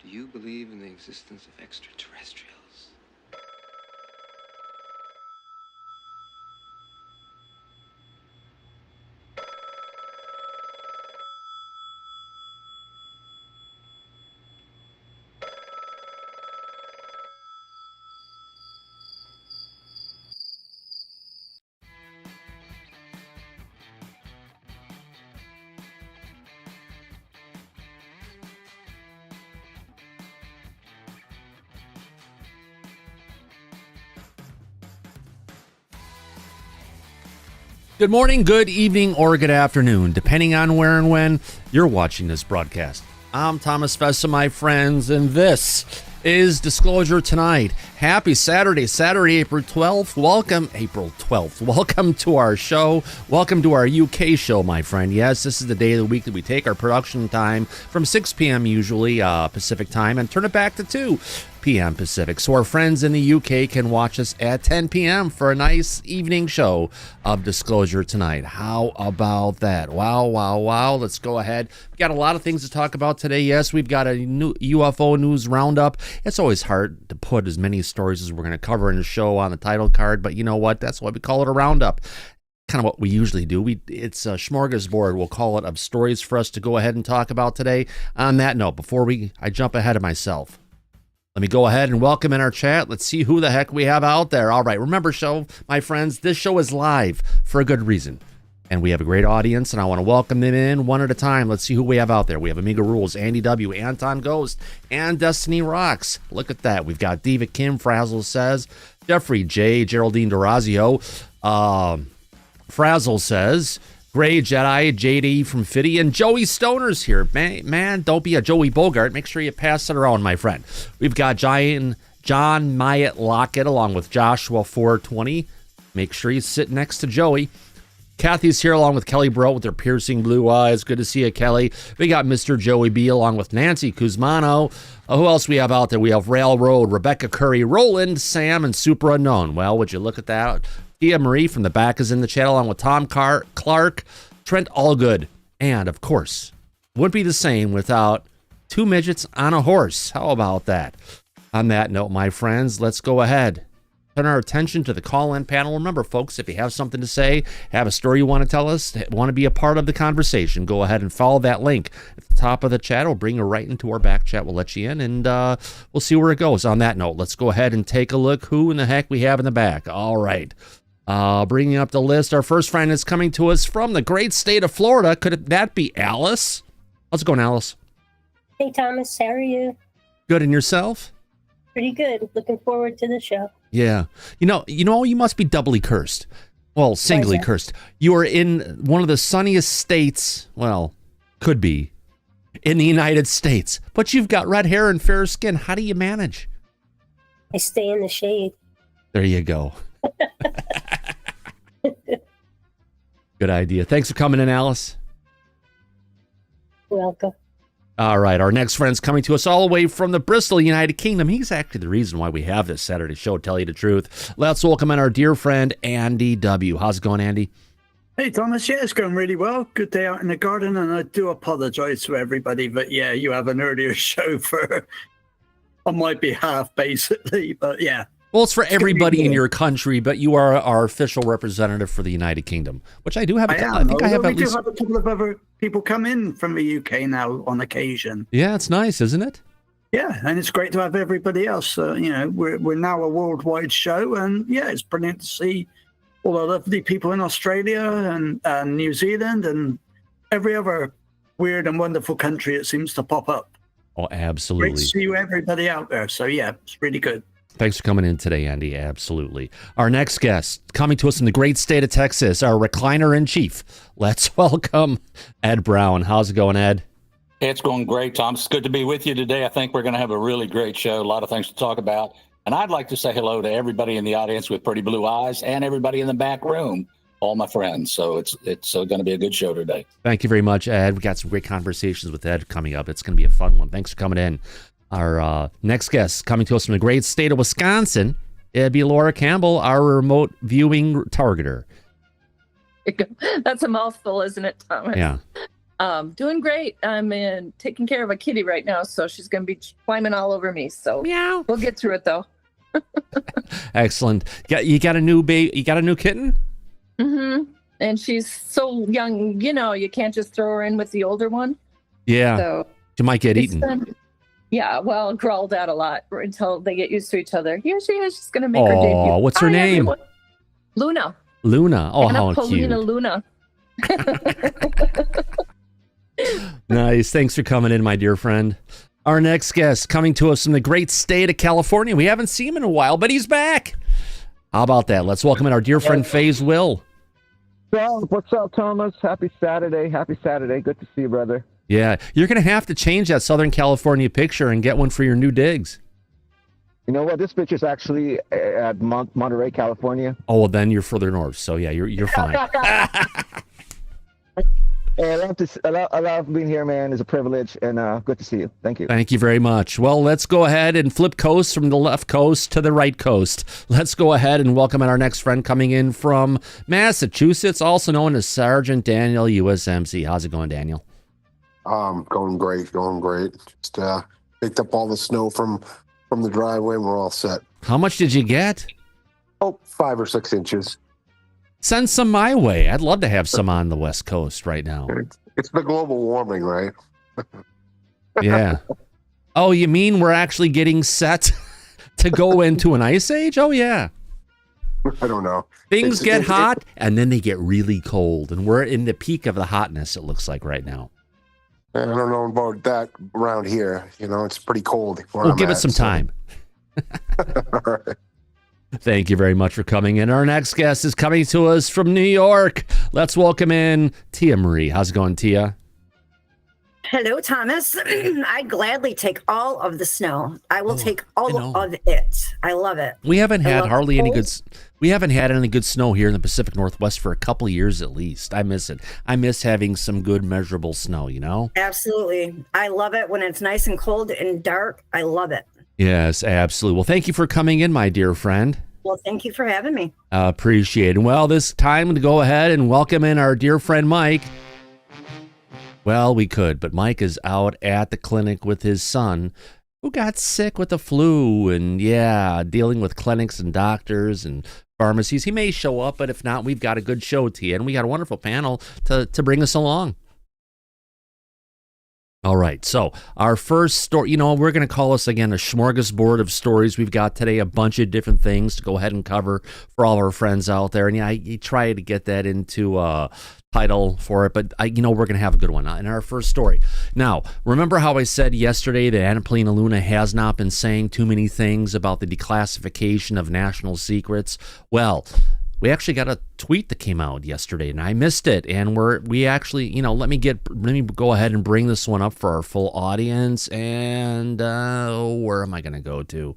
Do you believe in the existence of extraterrestrials? Good morning, good evening, or good afternoon, depending on where and when you're watching this broadcast. I'm Thomas Fessler, my friends, and this is Disclosure Tonight. Happy Saturday, April 12th. Welcome to our show. Welcome to our UK show, my friend. Yes, this is the day of the week that we take our production time from 6 p.m. usually Pacific time and turn it back to 2 p.m. Pacific. So our friends in the UK can watch us at 10 p.m. for a nice evening show of Disclosure Tonight. How about that? Wow. Let's go ahead. We've got a lot of things to talk about today. Yes, we've got a new UFO news roundup. It's always hard to put as many stories as we're going to cover in the show on the title card, but you know what? That's why we call it a roundup. Kind of what we usually do. It's a smorgasbord, we'll call it, of stories for us to go ahead and talk about today. On that note, before I jump ahead of myself, let me go ahead and welcome in our chat. Let's see who the heck we have out there. All right, remember, my friends, this show is live for a good reason. And we have a great audience, and I want to welcome them in one at a time. Let's see who we have out there. We have Amiga Rules, Andy W., Anton Ghost, and Destiny Rocks. Look at that. We've got Diva Kim, Frazzle Says, Jeffrey J., Geraldine Durazio, Frazzle Says, Gray Jedi, JD from Fitty, and Joey Stoner's here. Man, don't be a Joey Bogart. Make sure you pass it around, my friend. We've got John Myatt Lockett along with Joshua 420. Make sure you sit next to Joey. Kathy's here along with Kelly Bro with her piercing blue eyes. Good to see you, Kelly. We got Mr. Joey B along with Nancy Kuzmano. Who else we have out there? We have Railroad, Rebecca Curry, Roland, Sam, and Super Unknown. Well, would you look at that? Tia Marie from the back is in the chat along with Tom Clark, Trent Allgood, and of course, wouldn't be the same without two midgets on a horse. How about that? On that note, my friends, let's go ahead. Turn our attention to the call-in panel. Remember, folks, if you have something to say, have a story you want to tell us, want to be a part of the conversation, go ahead and follow that link at the top of the chat. We'll bring you right into our back chat. We'll let you in, and we'll see where it goes. On that note, let's go ahead and take a look who in the heck we have in the back. All right. Bringing up the list, our first friend is coming to us from the great state of Florida. Could that be Alice? How's it going, Alice? Hey, Thomas. How are you? Good, and yourself? Pretty good. Looking forward to the show. Yeah. You must be doubly cursed. Well, singly cursed. You are in one of the sunniest states, well, could be, in the United States. But you've got red hair and fair skin. How do you manage? I stay in the shade. There you go. Good idea. Thanks for coming in, Alice. Welcome. All right, our next friend's coming to us all the way from the Bristol, United Kingdom. He's actually the reason why we have this Saturday show, tell you the truth. Let's welcome in our dear friend, Andy W. How's it going, Andy? Hey, Thomas. Yeah, it's going really well. Good day out in the garden, and I do apologize to everybody, but yeah, you have an earlier show on my behalf, basically, but yeah. Well, it's for everybody in your country, but you are our official representative for the United Kingdom, which I do have. I do have a couple of other people come in from the UK now on occasion. Yeah, it's nice, isn't it? Yeah, and it's great to have everybody else. We're now a worldwide show, and yeah, it's brilliant to see all the lovely people in Australia and New Zealand and every other weird and wonderful country it seems to pop up. Oh, absolutely. Great to see everybody out there. So yeah, it's really good. Thanks for coming in today, Andy. Absolutely. Our next guest, coming to us from the great state of Texas, our recliner-in-chief. Let's welcome Ed Brown. How's it going, Ed? It's going great, Tom. It's good to be with you today. I think we're going to have a really great show, a lot of things to talk about. And I'd like to say hello to everybody in the audience with pretty blue eyes and everybody in the back room, all my friends. So it's going to be a good show today. Thank you very much, Ed. We've got some great conversations with Ed coming up. It's going to be a fun one. Thanks for coming in. Our next guest coming to us from the great state of Wisconsin, it'd be Laura Campbell, our remote viewing targeter. That's a mouthful, isn't it, Thomas? Yeah. Doing great. I'm taking care of a kitty right now, so she's going to be climbing all over me. So Meow. we'll get through it, though. Excellent. You got a new baby? You got a new kitten? Mm-hmm. And she's so young, you can't just throw her in with the older one. Yeah. So She might get eaten. yeah, well, growled out a lot until they get used to each other. Here she is. She's going to make her debut. Oh, what's her name? Everyone. Luna. Luna. Oh, Anna how Paulina cute. Luna. Nice. Thanks for coming in, my dear friend. Our next guest coming to us from the great state of California. We haven't seen him in a while, but he's back. How about that? Let's welcome in our dear friend Faze Will. Well, what's up, Thomas? Happy Saturday. Happy Saturday. Good to see you, brother. Yeah, you're going to have to change that Southern California picture and get one for your new digs. You know what? This picture's actually at Monterey, California. Oh, well, then you're further north, so yeah, you're fine. Hey, I love being here, man. It's a privilege, and good to see you. Thank you. Thank you very much. Well, let's go ahead and flip coast from the left coast to the right coast. Let's go ahead and welcome our next friend coming in from Massachusetts, also known as Sergeant Daniel USMC. How's it going, Daniel? Going great. Just picked up all the snow from the driveway and we're all set. How much did you get? Oh, 5 or 6 inches. Send some my way. I'd love to have some on the West Coast right now. It's the global warming, right? Yeah. Oh, you mean we're actually getting set to go into an ice age? Oh, yeah. I don't know. Things get hot and then they get really cold. And we're in the peak of the hotness, it looks like right now. I don't know about that around here. It's pretty cold. We'll give it some time. All right. Thank you very much for coming in. Our next guest is coming to us from New York. Let's welcome in Tia Marie. How's it going, Tia? Hello, Thomas. I'd gladly take all of the snow. I will take all of it. I love it. We haven't had hardly any good. cold. We haven't had any good snow here in the Pacific Northwest for a couple of years at least. I miss it. I miss having some good measurable snow. Absolutely. I love it when it's nice and cold and dark. I love it. Yes, absolutely. Well, thank you for coming in, my dear friend. Well, thank you for having me. Appreciate it. Well, this time to go ahead and welcome in our dear friend Mike. Well, we could, but Mike is out at the clinic with his son, who got sick with the flu and, dealing with clinics and doctors and pharmacies. He may show up, but if not, we've got a good show, Tia, and we got a wonderful panel to bring us along. All right, so our first story, we're going to call this, again, a smorgasbord of stories. We've got today a bunch of different things to go ahead and cover for all our friends out there. And, I try to get that into title for it, but, we're going to have a good one in our first story. Now, remember how I said yesterday that Anna Paulina Luna has not been saying too many things about the declassification of national secrets? Well, we actually got a tweet that came out yesterday, and I missed it. And we actually, let me go ahead and bring this one up for our full audience. And where am I going to go to?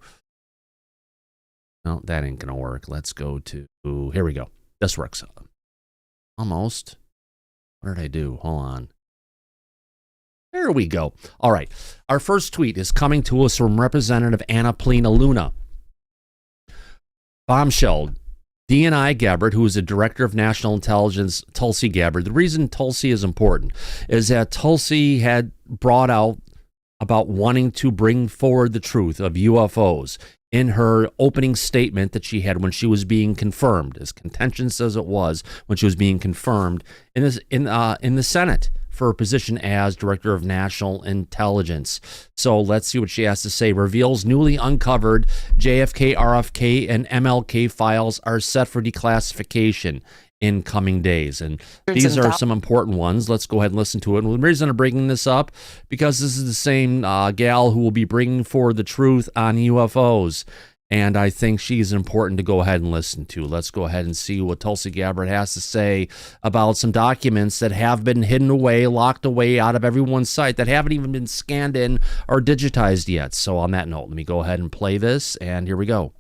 No, that ain't going to work. Let's go to, here we go. This works. Almost. What did I do? Hold on. There we go. All right. Our first tweet is coming to us from Representative Anna Paulina Luna. Bombshell. DNI Gabbard, who is the Director of National Intelligence, Tulsi Gabbard. The reason Tulsi is important is that Tulsi had brought out about wanting to bring forward the truth of UFOs in her opening statement that she had when she was being confirmed, as contentious as it was when she was being confirmed in the Senate for her position as Director of National Intelligence. So let's see what she has to say. Reveals newly uncovered JFK, RFK, and MLK files are set for declassification in coming days. And these are some important ones. Let's go ahead and listen to it. And the reason I'm bringing this up, because this is the same gal who will be bringing forward the truth on UFOs. And I think she's important to go ahead and listen to. Let's go ahead and see what Tulsi Gabbard has to say about some documents that have been hidden away, locked away out of everyone's sight, that haven't even been scanned in or digitized yet. So on that note, let me go ahead and play this, and here we go.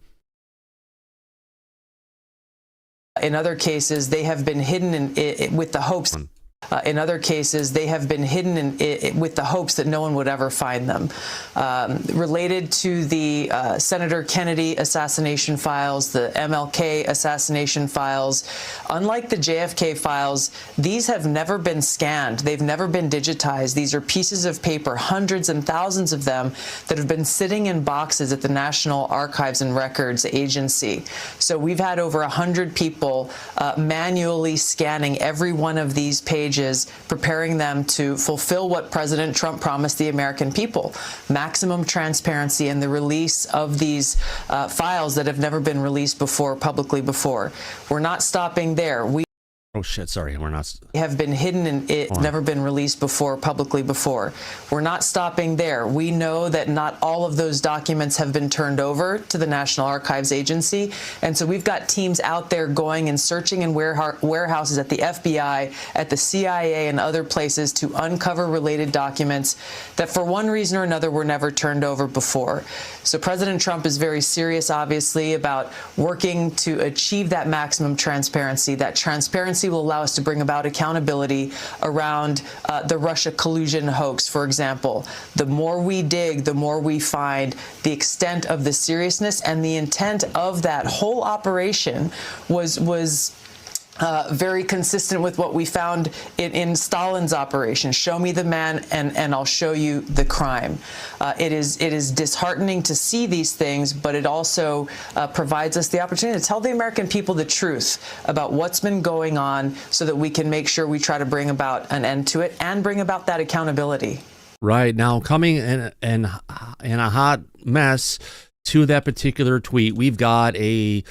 In other cases, they have been hidden with the hopes. In other cases, they have been hidden with the hopes that no one would ever find them. Related to the Senator Kennedy assassination files, the MLK assassination files, unlike the JFK files, these have never been scanned. They've never been digitized. These are pieces of paper, hundreds and thousands of them, that have been sitting in boxes at the National Archives and Records Agency. So we've had over 100 people manually scanning every one of these pages, preparing them to fulfill what President Trump promised the American people: maximum transparency and the release of these files that have never been released publicly before. We're not stopping there. Oh shit, sorry, we're not. Have been hidden and never been released publicly before. We're not stopping there. We know that not all of those documents have been turned over to the National Archives Agency. And so we've got teams out there going and searching in warehouses at the FBI, at the CIA, and other places to uncover related documents that for one reason or another were never turned over before. So President Trump is very serious, obviously, about working to achieve that maximum transparency. That transparency will allow us to bring about accountability around the Russia collusion hoax, for example. The more we dig, the more we find the extent of the seriousness and the intent of that whole operation was very consistent with what we found in Stalin's operation. Show me the man and I'll show you the crime. It is disheartening to see these things, but it also provides us the opportunity to tell the American people the truth about what's been going on so that we can make sure we try to bring about an end to it and bring about that accountability. Right. Now, coming in a hot mess to that particular tweet, we've got a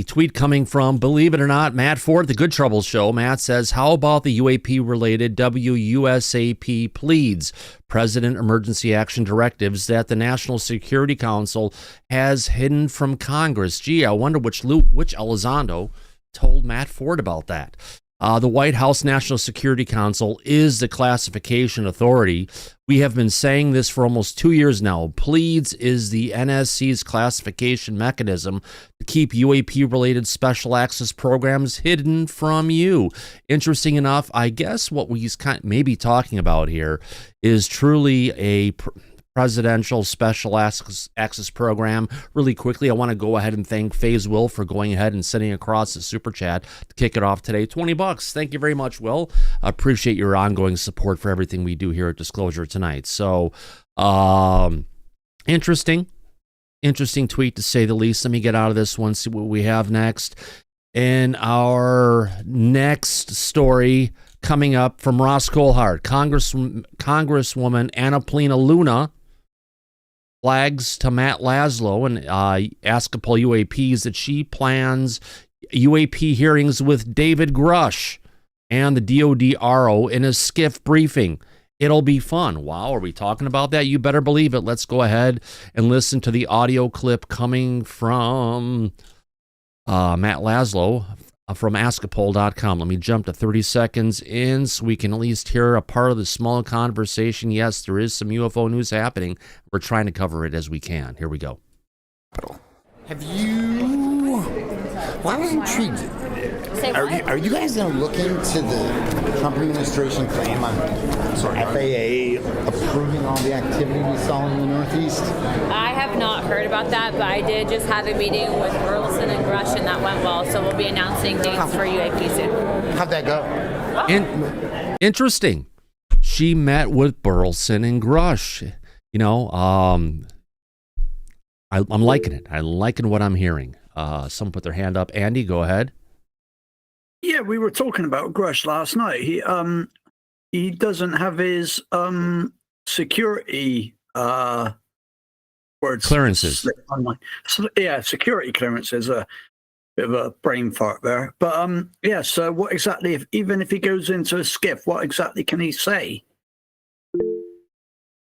tweet coming from, believe it or not, Matt Ford, the Good Trouble Show. Matt says, how about the UAP-related WUSAP pleads President Emergency Action Directives that the National Security Council has hidden from Congress? Gee, I wonder which Elizondo told Matt Ford about that. The White House National Security Council is the classification authority. We have been saying this for almost 2 years now. PLEADS is the NSC's classification mechanism to keep UAP-related special access programs hidden from you. Interesting enough, I guess what he's maybe talking about here is truly a presidential special access program. Really quickly, I want to go ahead and thank FaZe Will for going ahead and sending across the super chat to kick it off today. $20. Thank you very much, Will. I appreciate your ongoing support for everything we do here at Disclosure tonight. So, interesting tweet to say the least. Let me get out of this one, see what we have next. In our next story coming up from Ross Coulthart, Congresswoman Annapolina Luna flags to Matt Laszlo and Eschatology UAPs that she plans UAP hearings with David Grusch and the DOD RO in a skiff briefing. It'll be fun. Wow, are we talking about that? You better believe it. Let's go ahead and listen to the audio clip coming from Matt Laszlo from askapol.com. Let me jump to 30 seconds in so we can at least hear a part of the small conversation. Yes, there is some UFO news happening. We're trying to cover it as we can. Here we go. Have you... Well, I was intrigued. Are you guys going to look into the Trump administration claim on FAA approving all the activity we saw in the Northeast? I have not heard about that, but I did just have a meeting with Burleson and Grusch, and that went well. So we'll be announcing dates for UAP soon. How'd that go? Interesting. She met with Burleson and Grusch. You know, I'm liking it. I'm liking what I'm hearing. Someone put their hand up. Andy, go ahead. Yeah, we were talking about Grusch last night. He doesn't have his security words clearances. So, yeah, security clearances. A bit of a brain fart there. But yeah. So what exactly? Even if he goes into a skiff, what exactly can he say?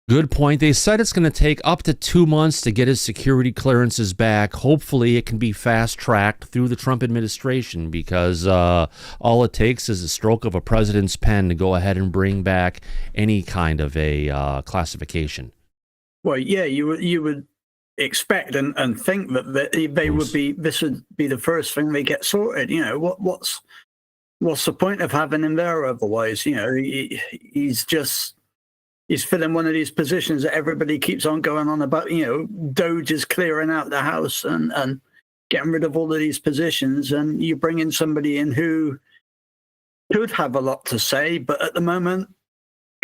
Good point. They said it's going to take up to 2 months to get his security clearances back. Hopefully, it can be fast-tracked through the Trump administration because all it takes is a stroke of a president's pen to go ahead and bring back any kind of a classification. Well, yeah, you would expect and think that they would be. This would be the first thing they get sorted. You know what's what's the point of having him there otherwise? He's filling one of these positions that everybody keeps on going on about. Doge is clearing out the house and getting rid of all of these positions, and you bring in somebody in who could have a lot to say, but at the moment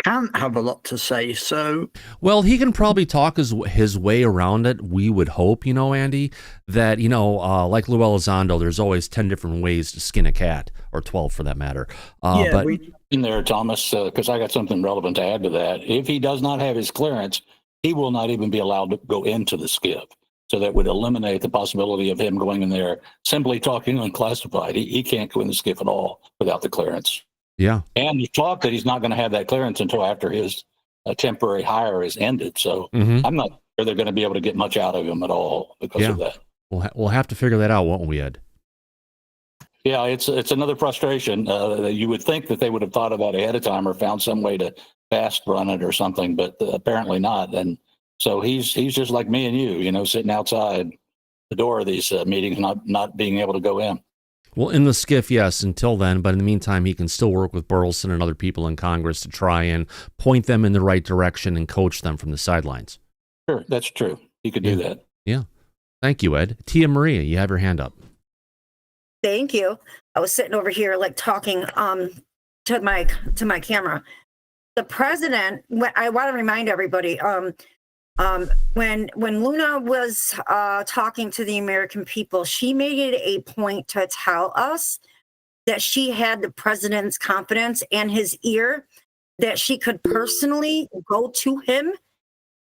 can't have a lot to say. So, well, he can probably talk his way around it. We would hope, Andy, that like Lou Elizondo, there's always 10 different ways to skin a cat, or 12 for that matter. But in there, Thomas, because I got something relevant to add to that. If he does not have his clearance, he will not even be allowed to go into the skiff. So that would eliminate the possibility of him going in there simply talking unclassified. He can't go in the skiff at all without the clearance. Yeah. And you talk that he's not going to have that clearance until after his temporary hire is ended. So I'm not sure they're going to be able to get much out of him at all because of that. We'll have to figure that out, won't we, Ed? Yeah, it's another frustration. You would think that they would have thought about it ahead of time or found some way to fast run it or something, but apparently not. And so he's just like me and you, sitting outside the door of these meetings, not being able to go in. Well, in the skiff, yes, until then. But in the meantime, he can still work with Burleson and other people in Congress to try and point them in the right direction and coach them from the sidelines. Sure, that's true. He could do that. Yeah. Thank you, Ed. Tia Maria, you have your hand up. Thank you. I was sitting over here talking to my camera. The president, I want to remind everybody, when Luna was talking to the American people, she made it a point to tell us that she had the president's confidence and his ear, that she could personally go to him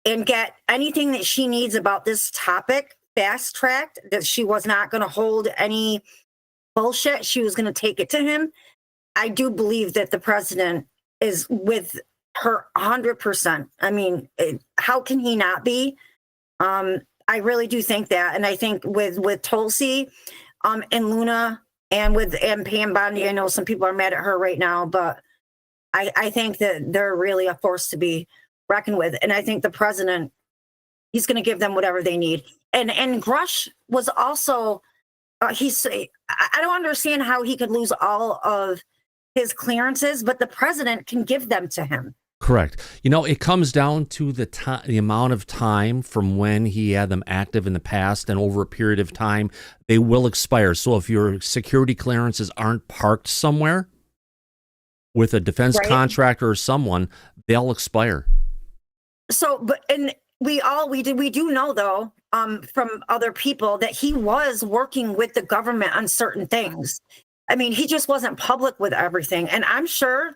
and get anything that she needs about this topic fast-tracked, that she was not going to hold any bullshit. She was going to take it to him. I do believe that the president is with her 100%. I mean, how can he not be? I really do think that. And I think with Tulsi and Luna and Pam Bondi, I know some people are mad at her right now, but I think that they're really a force to be reckoned with. And I think the president, he's going to give them whatever they need. And Grusch was also, I don't understand how he could lose all of his clearances, but the president can give them to him. Correct. It comes down to the amount of time from when he had them active in the past, and over a period of time, they will expire. So if your security clearances aren't parked somewhere with a defense contractor or someone, they'll expire. So, we do know though, from other people, that he was working with the government on certain things. I mean, he just wasn't public with everything. And I'm sure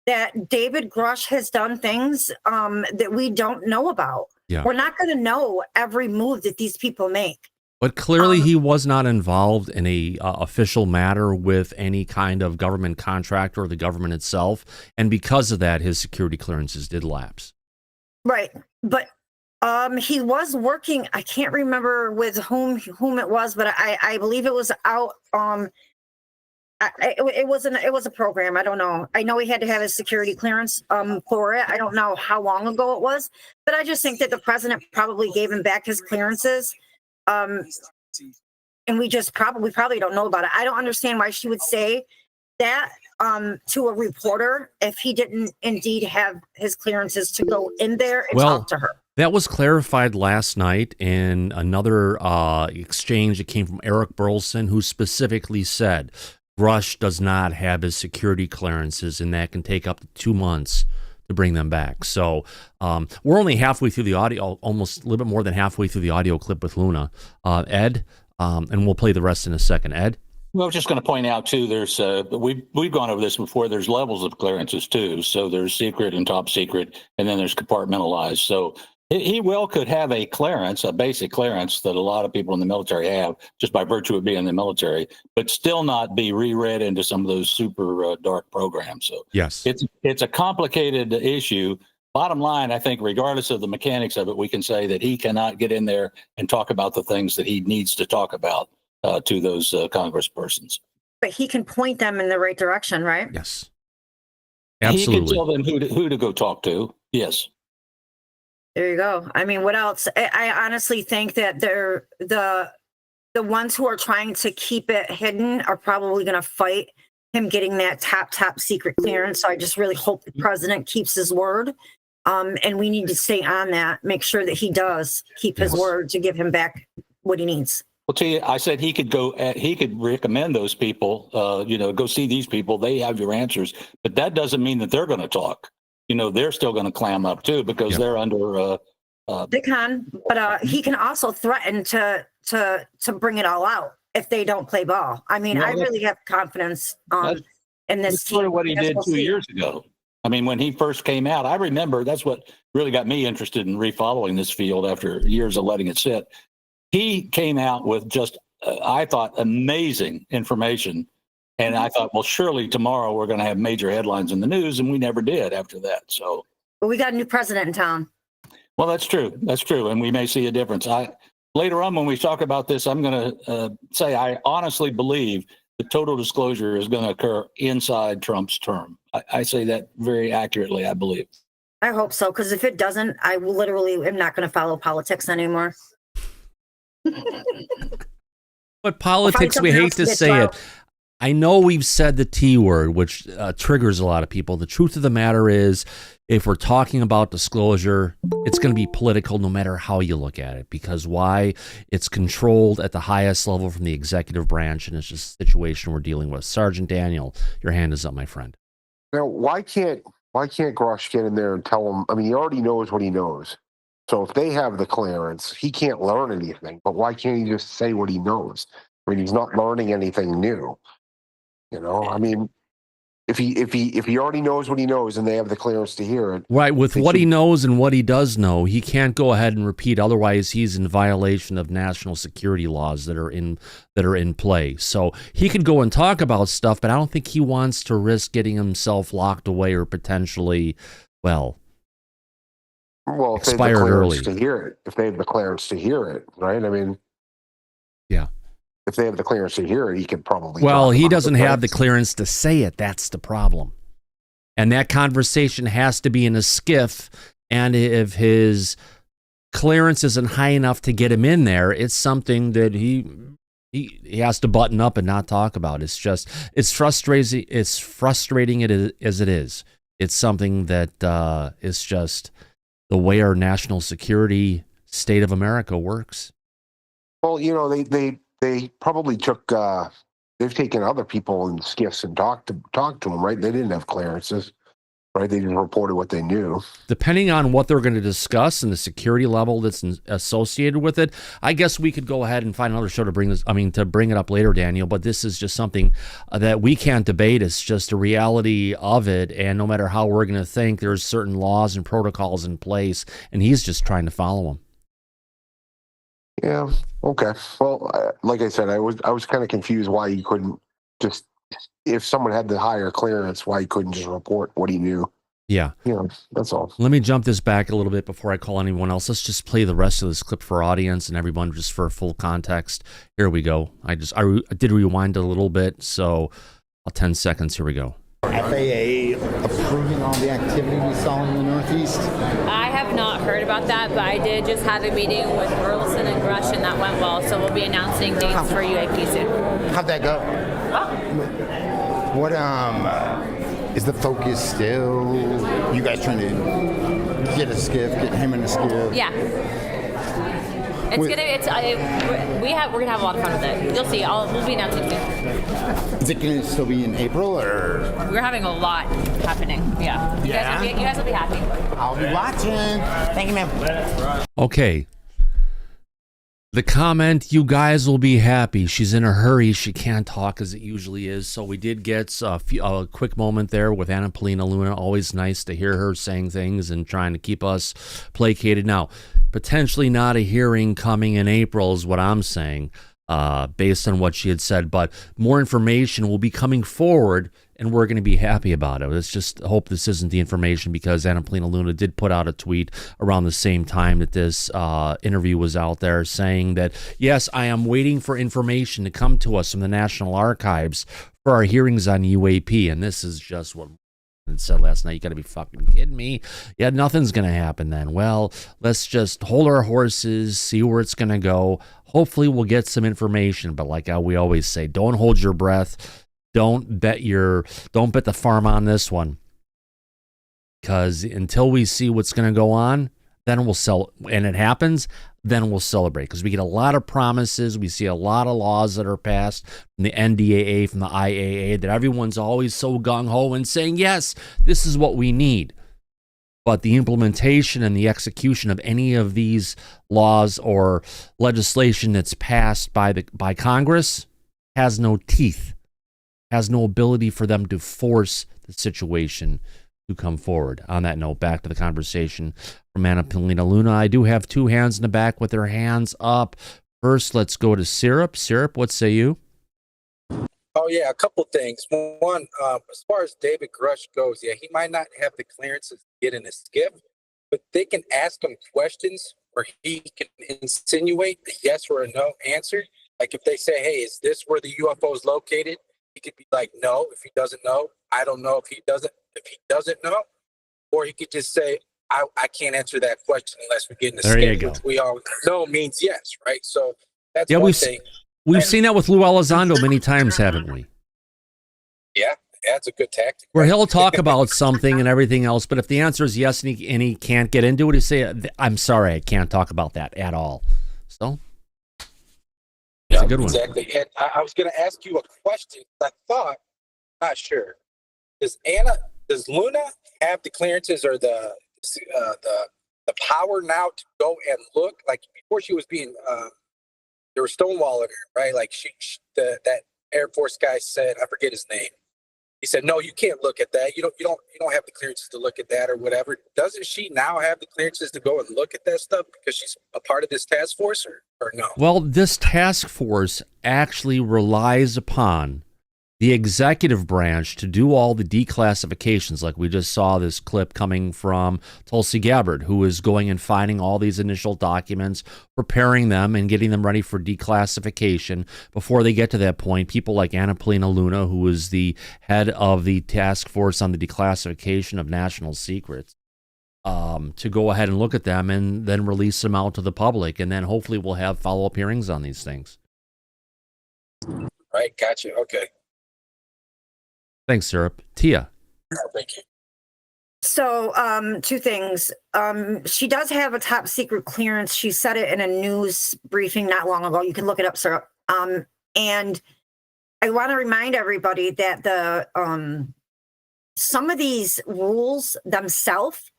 that David Grusch has done things that we don't know about. Yeah. We're not going to know every move that these people make. But clearly he was not involved in a official matter with any kind of government contractor or the government itself. And because of that, his security clearances did lapse. Right. But he was working, I can't remember with whom it was, but I believe it was out. It was a program. I don't know. I know he had to have his security clearance for it. I don't know how long ago it was, but I just think that the president probably gave him back his clearances. And we probably don't know about it. I don't understand why she would say that to a reporter if he didn't indeed have his clearances to go in there and talk to her. That was clarified last night in another exchange that came from Eric Burleson, who specifically said Grusch does not have his security clearances, and that can take up to 2 months to bring them back. So we're only halfway through the audio, almost a little bit more than halfway through the audio clip with Luna. Ed, and we'll play the rest in a second. Ed? Well, I was just going to point out, too, there's we've gone over this before. There's levels of clearances, too. So there's secret and top secret, and then there's compartmentalized. So he could have a clearance, a basic clearance that a lot of people in the military have just by virtue of being in the military, but still not be reread into some of those super dark programs. So yes, it's a complicated issue. Bottom line, I think, regardless of the mechanics of it, we can say that he cannot get in there and talk about the things that he needs to talk about to those congresspersons. But he can point them in the right direction, right? Yes, absolutely. He can tell them who to go talk to. Yes. There you go. I mean, what else? I honestly think that they're the ones who are trying to keep it hidden are probably going to fight him getting that top secret clearance. So I just really hope the president keeps his word. And we need to stay on that, make sure that he does keep his word to give him back what he needs. Well, Tia, I said he could go. He could recommend those people. Go see these people. They have your answers, but that doesn't mean that they're going to talk. They're still going to clam up too because they're under. They can, but he can also threaten to bring it all out if they don't play ball. I mean, I really have confidence in this team. Sort of what he did 2 years ago. I mean, when he first came out, I remember that's what really got me interested in refollowing this field after years of letting it sit. He came out with just, I thought, amazing information. And I thought, well, surely tomorrow we're going to have major headlines in the news. And we never did after that. So, but we got a new president in town. Well, that's true. That's true. And we may see a difference. Later on, when we talk about this, I'm going to say I honestly believe the total disclosure is going to occur inside Trump's term. I say that very accurately, I believe. I hope so, because if it doesn't, I literally am not going to follow politics anymore. But politics, we hate to say it. I know we've said the T word, which triggers a lot of people. The truth of the matter is, if we're talking about disclosure, it's going to be political no matter how you look at it. Because why? It's controlled at the highest level from the executive branch, and it's just a situation we're dealing with. Sergeant Daniel, your hand is up, my friend. Now, why can't Grusch get in there and tell him? I mean, he already knows what he knows. So if they have the clearance, he can't learn anything. But why can't he just say what he knows? I mean, he's not learning anything new. I mean, if he already knows what he knows and they have the clearance to hear it, right? With what he knows and what he does know, he can't go ahead and repeat. Otherwise, he's in violation of national security laws that are in play. So he could go and talk about stuff, but I don't think he wants to risk getting himself locked away or potentially, if expired they have the early. to hear it, if they have the clearance to hear it, right? I mean, yeah. If they have the clearance to hear it, he could probably. Well, he doesn't have the clearance to say it. That's the problem. And that conversation has to be in a skiff. And if his clearance isn't high enough to get him in there, it's something that he has to button up and not talk about. It's frustrating. It's frustrating as it is. It's something that is just the way our national security state of America works. Well, they probably took. They've taken other people in skiffs and talked to them, right? They didn't have clearances, right? They just reported what they knew. Depending on what they're going to discuss and the security level that's associated with it, I guess we could go ahead and find another show to bring it up later, Daniel. But this is just something that we can't debate. It's just a reality of it. And no matter how we're going to think, there's certain laws and protocols in place, and he's just trying to follow them. Yeah. Okay. Well, like I said, I was kind of confused why he couldn't just, if someone had the higher clearance, why he couldn't just report what he knew. Yeah. That's all. Let me jump this back a little bit before I call anyone else. Let's just play the rest of this clip for our audience and everyone just for full context. Here we go. I did rewind a little bit, so 10 seconds. Here we go. FAA approving all the activity we saw in the Northeast? I have not heard about that, but I did just have a meeting with Burleson and Grusch, and that went well. So we'll be announcing dates for UAP soon. How'd that go? What is the focus still? You guys trying to get him in a skiff? Yeah. We're gonna have a lot of fun with it. You'll see. We'll be announcing soon. Is it gonna still be in April or? We're having a lot happening. Yeah. You guys will be happy. I'll be watching. Thank you, ma'am. Okay. The comment, you guys will be happy. She's in a hurry. She can't talk as it usually is. So we did get a quick moment there with Anna Paulina Luna. Always nice to hear her saying things and trying to keep us placated. Now, potentially not a hearing coming in April is what I'm saying, based on what she had said. But more information will be coming forward, and we're going to be happy about it. Let's just hope this isn't the information, because Anna Paulina Luna did put out a tweet around the same time that this interview was out there saying that, yes, I am waiting for information to come to us from the National Archives for our hearings on UAP. And this is just what it said last night. You got to be fucking kidding me. Yeah, nothing's going to happen then. Well, let's just hold our horses, see where it's going to go. Hopefully we'll get some information. But like we always say, don't hold your breath. don't bet the farm on this one, because until we see what's going to go on, then we'll sell, and it happens, then we'll celebrate, because we get a lot of promises. We see a lot of laws that are passed from the NDAA, from the IAA, that everyone's always so gung-ho and saying, yes, this is what we need. But the implementation and the execution of any of these laws or legislation that's passed by Congress has no teeth, has no ability for them to force the situation to come forward. On that note, back to the conversation from Anna Polina Luna. I do have two hands in the back with their hands up. First, let's go to Syrup. Syrup, what say you? Oh, yeah, a couple things. One, as far as David Grusch goes, yeah, he might not have the clearances to get in a skiff, but they can ask him questions where he can insinuate a yes or a no answer. Like if they say, hey, is this where the UFO is located? He could be like, no. If he doesn't know, I don't know. If he doesn't know, or he could just say, I can't answer that question unless we get in a skiff, which we all know means yes, right? So that's one thing. We've seen that with Lou Elizondo many times, haven't we? Yeah, that's a good tactic. Where he'll talk about something and everything else, but if the answer is yes and he can't get into it, he say, I'm sorry, I can't talk about that at all. So, that's a good one. Exactly. And I was going to ask you a question. I thought, not sure. Does Luna have the clearances or the power now to go and look? Like before she was being... They were stonewalling her, right? Like that Air Force guy said, I forget his name. He said, "No, you can't look at that. You don't have the clearances to look at that or whatever." Doesn't she now have the clearances to go and look at that stuff because she's a part of this task force, or no? Well, this task force actually relies upon the executive branch to do all the declassifications, like we just saw this clip coming from Tulsi Gabbard, who is going and finding all these initial documents, preparing them and getting them ready for declassification. Before they get to that point, people like Anna Polina Luna, who is the head of the task force on the declassification of national secrets, to go ahead and look at them and then release them out to the public. And then hopefully we'll have follow-up hearings on these things. Right, gotcha, okay. Thanks, Syrup. Tia. Thank you. So, two things. She does have a top secret clearance. She said it in a news briefing not long ago. You can look it up, Syrup. And I want to remind everybody that some of these rules themselves,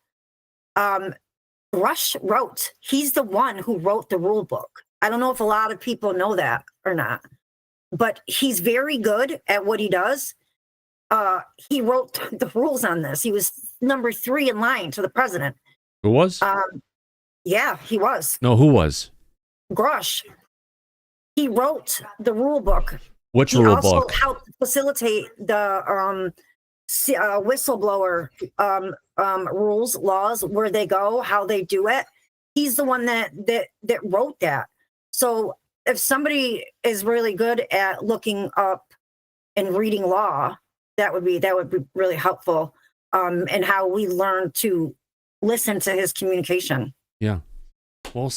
Grusch wrote. He's the one who wrote the rule book. I don't know if a lot of people know that or not, but he's very good at what he does. He wrote the rules on this. He was number 3 in line to the president. Who was? Yeah, he was. No, who was? Grusch. He wrote the rule book. Which rule book? He also helped facilitate the whistleblower rules, laws, where they go, how they do it. He's the one that wrote that. So if somebody is really good at looking up and reading law, that would be really helpful, and how we learn to listen to his communication. Yeah. Well,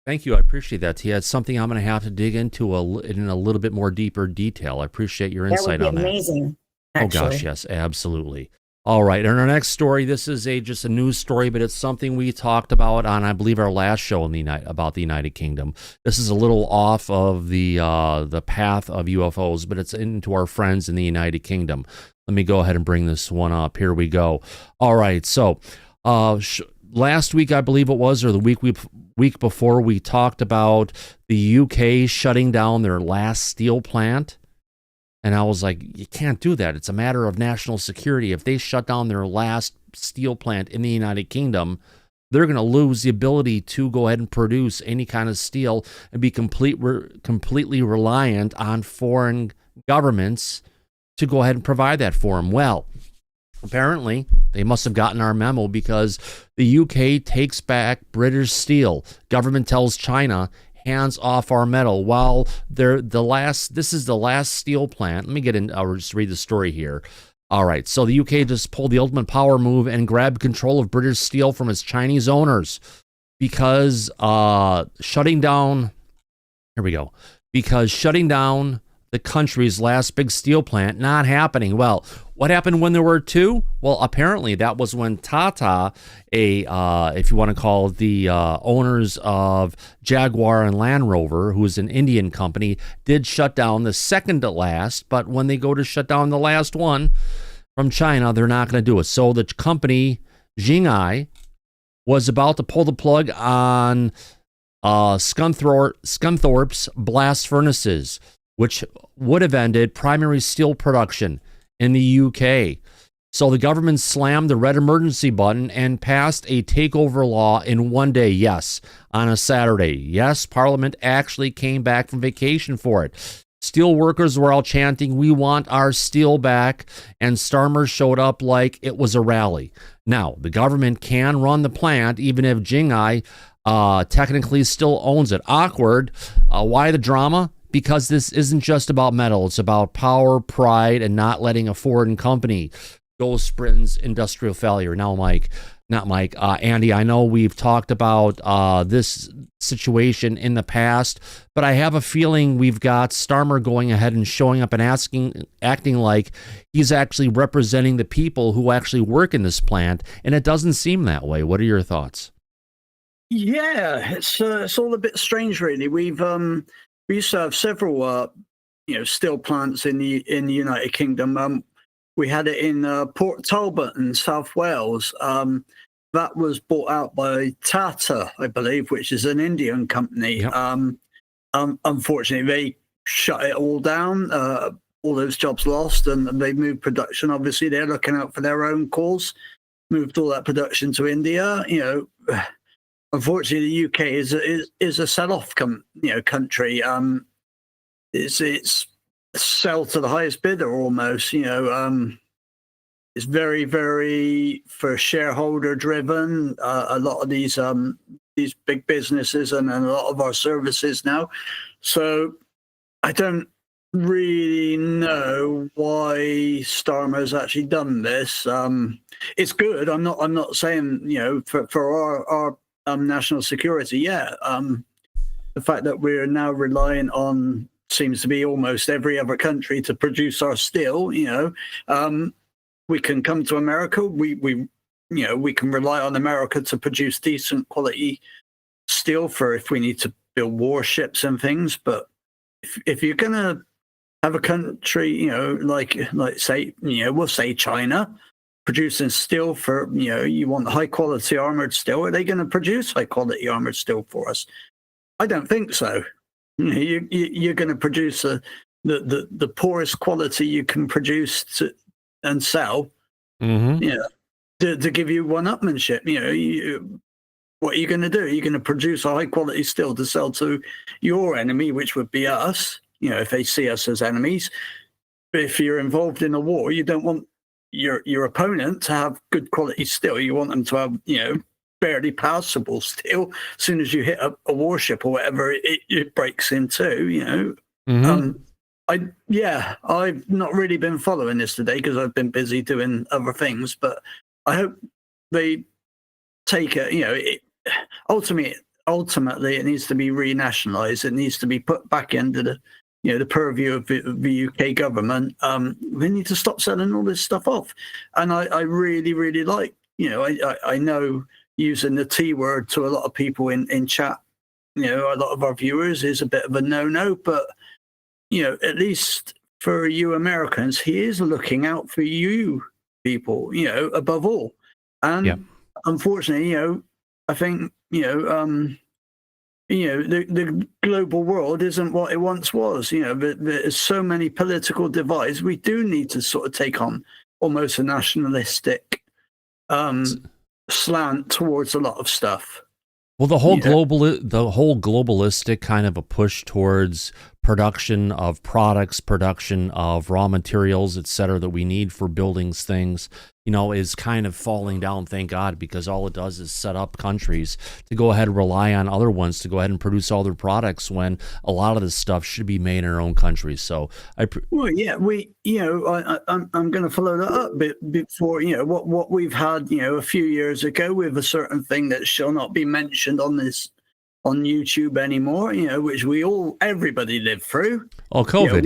thank you. I appreciate that. Tia, it's something I'm going to have to dig into in a little bit more deeper detail. I appreciate your insight on that. That would be amazing. Actually. Oh gosh, yes, absolutely. All right, and our next story, this is just a news story, but it's something we talked about on, I believe, our last show about the United Kingdom. This is a little off of the path of UFOs, but it's into our friends in the United Kingdom. Let me go ahead and bring this one up. Here we go. All right, so last week, I believe it was, or the week before, we talked about the UK shutting down their last steel plant. And I was like, you can't do that. It's a matter of national security. If they shut down their last steel plant in the United Kingdom, they're going to lose the ability to go ahead and produce any kind of steel and be completely reliant on foreign governments to go ahead and provide that for them. Well, apparently, they must have gotten our memo, because the UK takes back British steel. Government tells China, hands off our metal. While this is the last steel plant. Let me get in. I'll just read the story here. All right. So the UK just pulled the ultimate power move and grabbed control of British steel from its Chinese owners, because shutting down. Here we go. Because shutting down the country's last big steel plant not happening. Well, what happened when there were two? Well, apparently that was when Tata, if you want to call it the owners of Jaguar and Land Rover, who is an Indian company, did shut down the second to last. But when they go to shut down the last one from China, they're not going to do it. So the company Jinghai was about to pull the plug on Scunthorpe's blast furnaces, which would have ended primary steel production in the UK. So the government slammed the red emergency button and passed a takeover law in one day. Yes, on a Saturday. Yes, Parliament actually came back from vacation for it. Steel workers were all chanting, "We want our steel back," and Starmer showed up like it was a rally. Now, the government can run the plant even if Jinghai technically still owns it. Awkward. Why the drama? Because this isn't just about metal. It's about power, pride, and not letting a foreign company go Britain's industrial failure. Now, Andy, I know we've talked about this situation in the past, but I have a feeling we've got Starmer going ahead and showing up and acting like he's actually representing the people who actually work in this plant, and it doesn't seem that way. What are your thoughts? Yeah, it's all a bit strange, really. We used to have several steel plants in the United Kingdom. We had it in Port Talbot in South Wales. That was bought out by Tata, I believe, which is an Indian company. Yep. Unfortunately, they shut it all down. All those jobs lost, and they moved production. Obviously, they're looking out for their own cause. Moved all that production to India. Unfortunately, the UK is a sell-off country. It's sell to the highest bidder almost. It's very, very for shareholder driven. A lot of these big businesses and a lot of our services now. So I don't really know why Starmer's actually done this. It's good. I'm not saying for our national security. Yeah. The fact that we're now relying on seems to be almost every other country to produce our steel. We can come to America. We can rely on America to produce decent quality steel for if we need to build warships and things. But if you're gonna have a country, like say, we'll say China, producing steel for, you want high quality armored steel, are they going to produce high quality armored steel for us? I don't think so. You're going to produce the poorest quality you can produce and sell. Mm-hmm. To give you one-upmanship. What are you going to do? You're going to produce a high quality steel to sell to your enemy, which would be us. If they see us as enemies. But if you're involved in a war, you don't want your opponent to have good quality steel. You want them to have barely passable steel. As soon as you hit a warship or whatever, it breaks in two. Mm-hmm. I've not really been following this today because I've been busy doing other things. But I hope they take it. Ultimately, it needs to be renationalized. It needs to be put back into the purview of the UK government. We need to stop selling all this stuff off. And I really, really like, I know using the T word to a lot of people in chat, a lot of our viewers is a bit of a no-no, but, at least for you Americans, he is looking out for you people, above all. And unfortunately, I think, the global world isn't what it once was. There's so many political divides. We do need to sort of take on almost a nationalistic slant towards a lot of stuff. Well, the whole globalistic kind of a push towards production of products, production of raw materials, et cetera, that we need for buildings, things, is kind of falling down, thank God, because all it does is set up countries to go ahead and rely on other ones to go ahead and produce all their products when a lot of this stuff should be made in our own countries. So I'm going to follow that up before, what we've had, a few years ago with a certain thing that shall not be mentioned on this on YouTube anymore, which everybody lived through. Oh, COVID,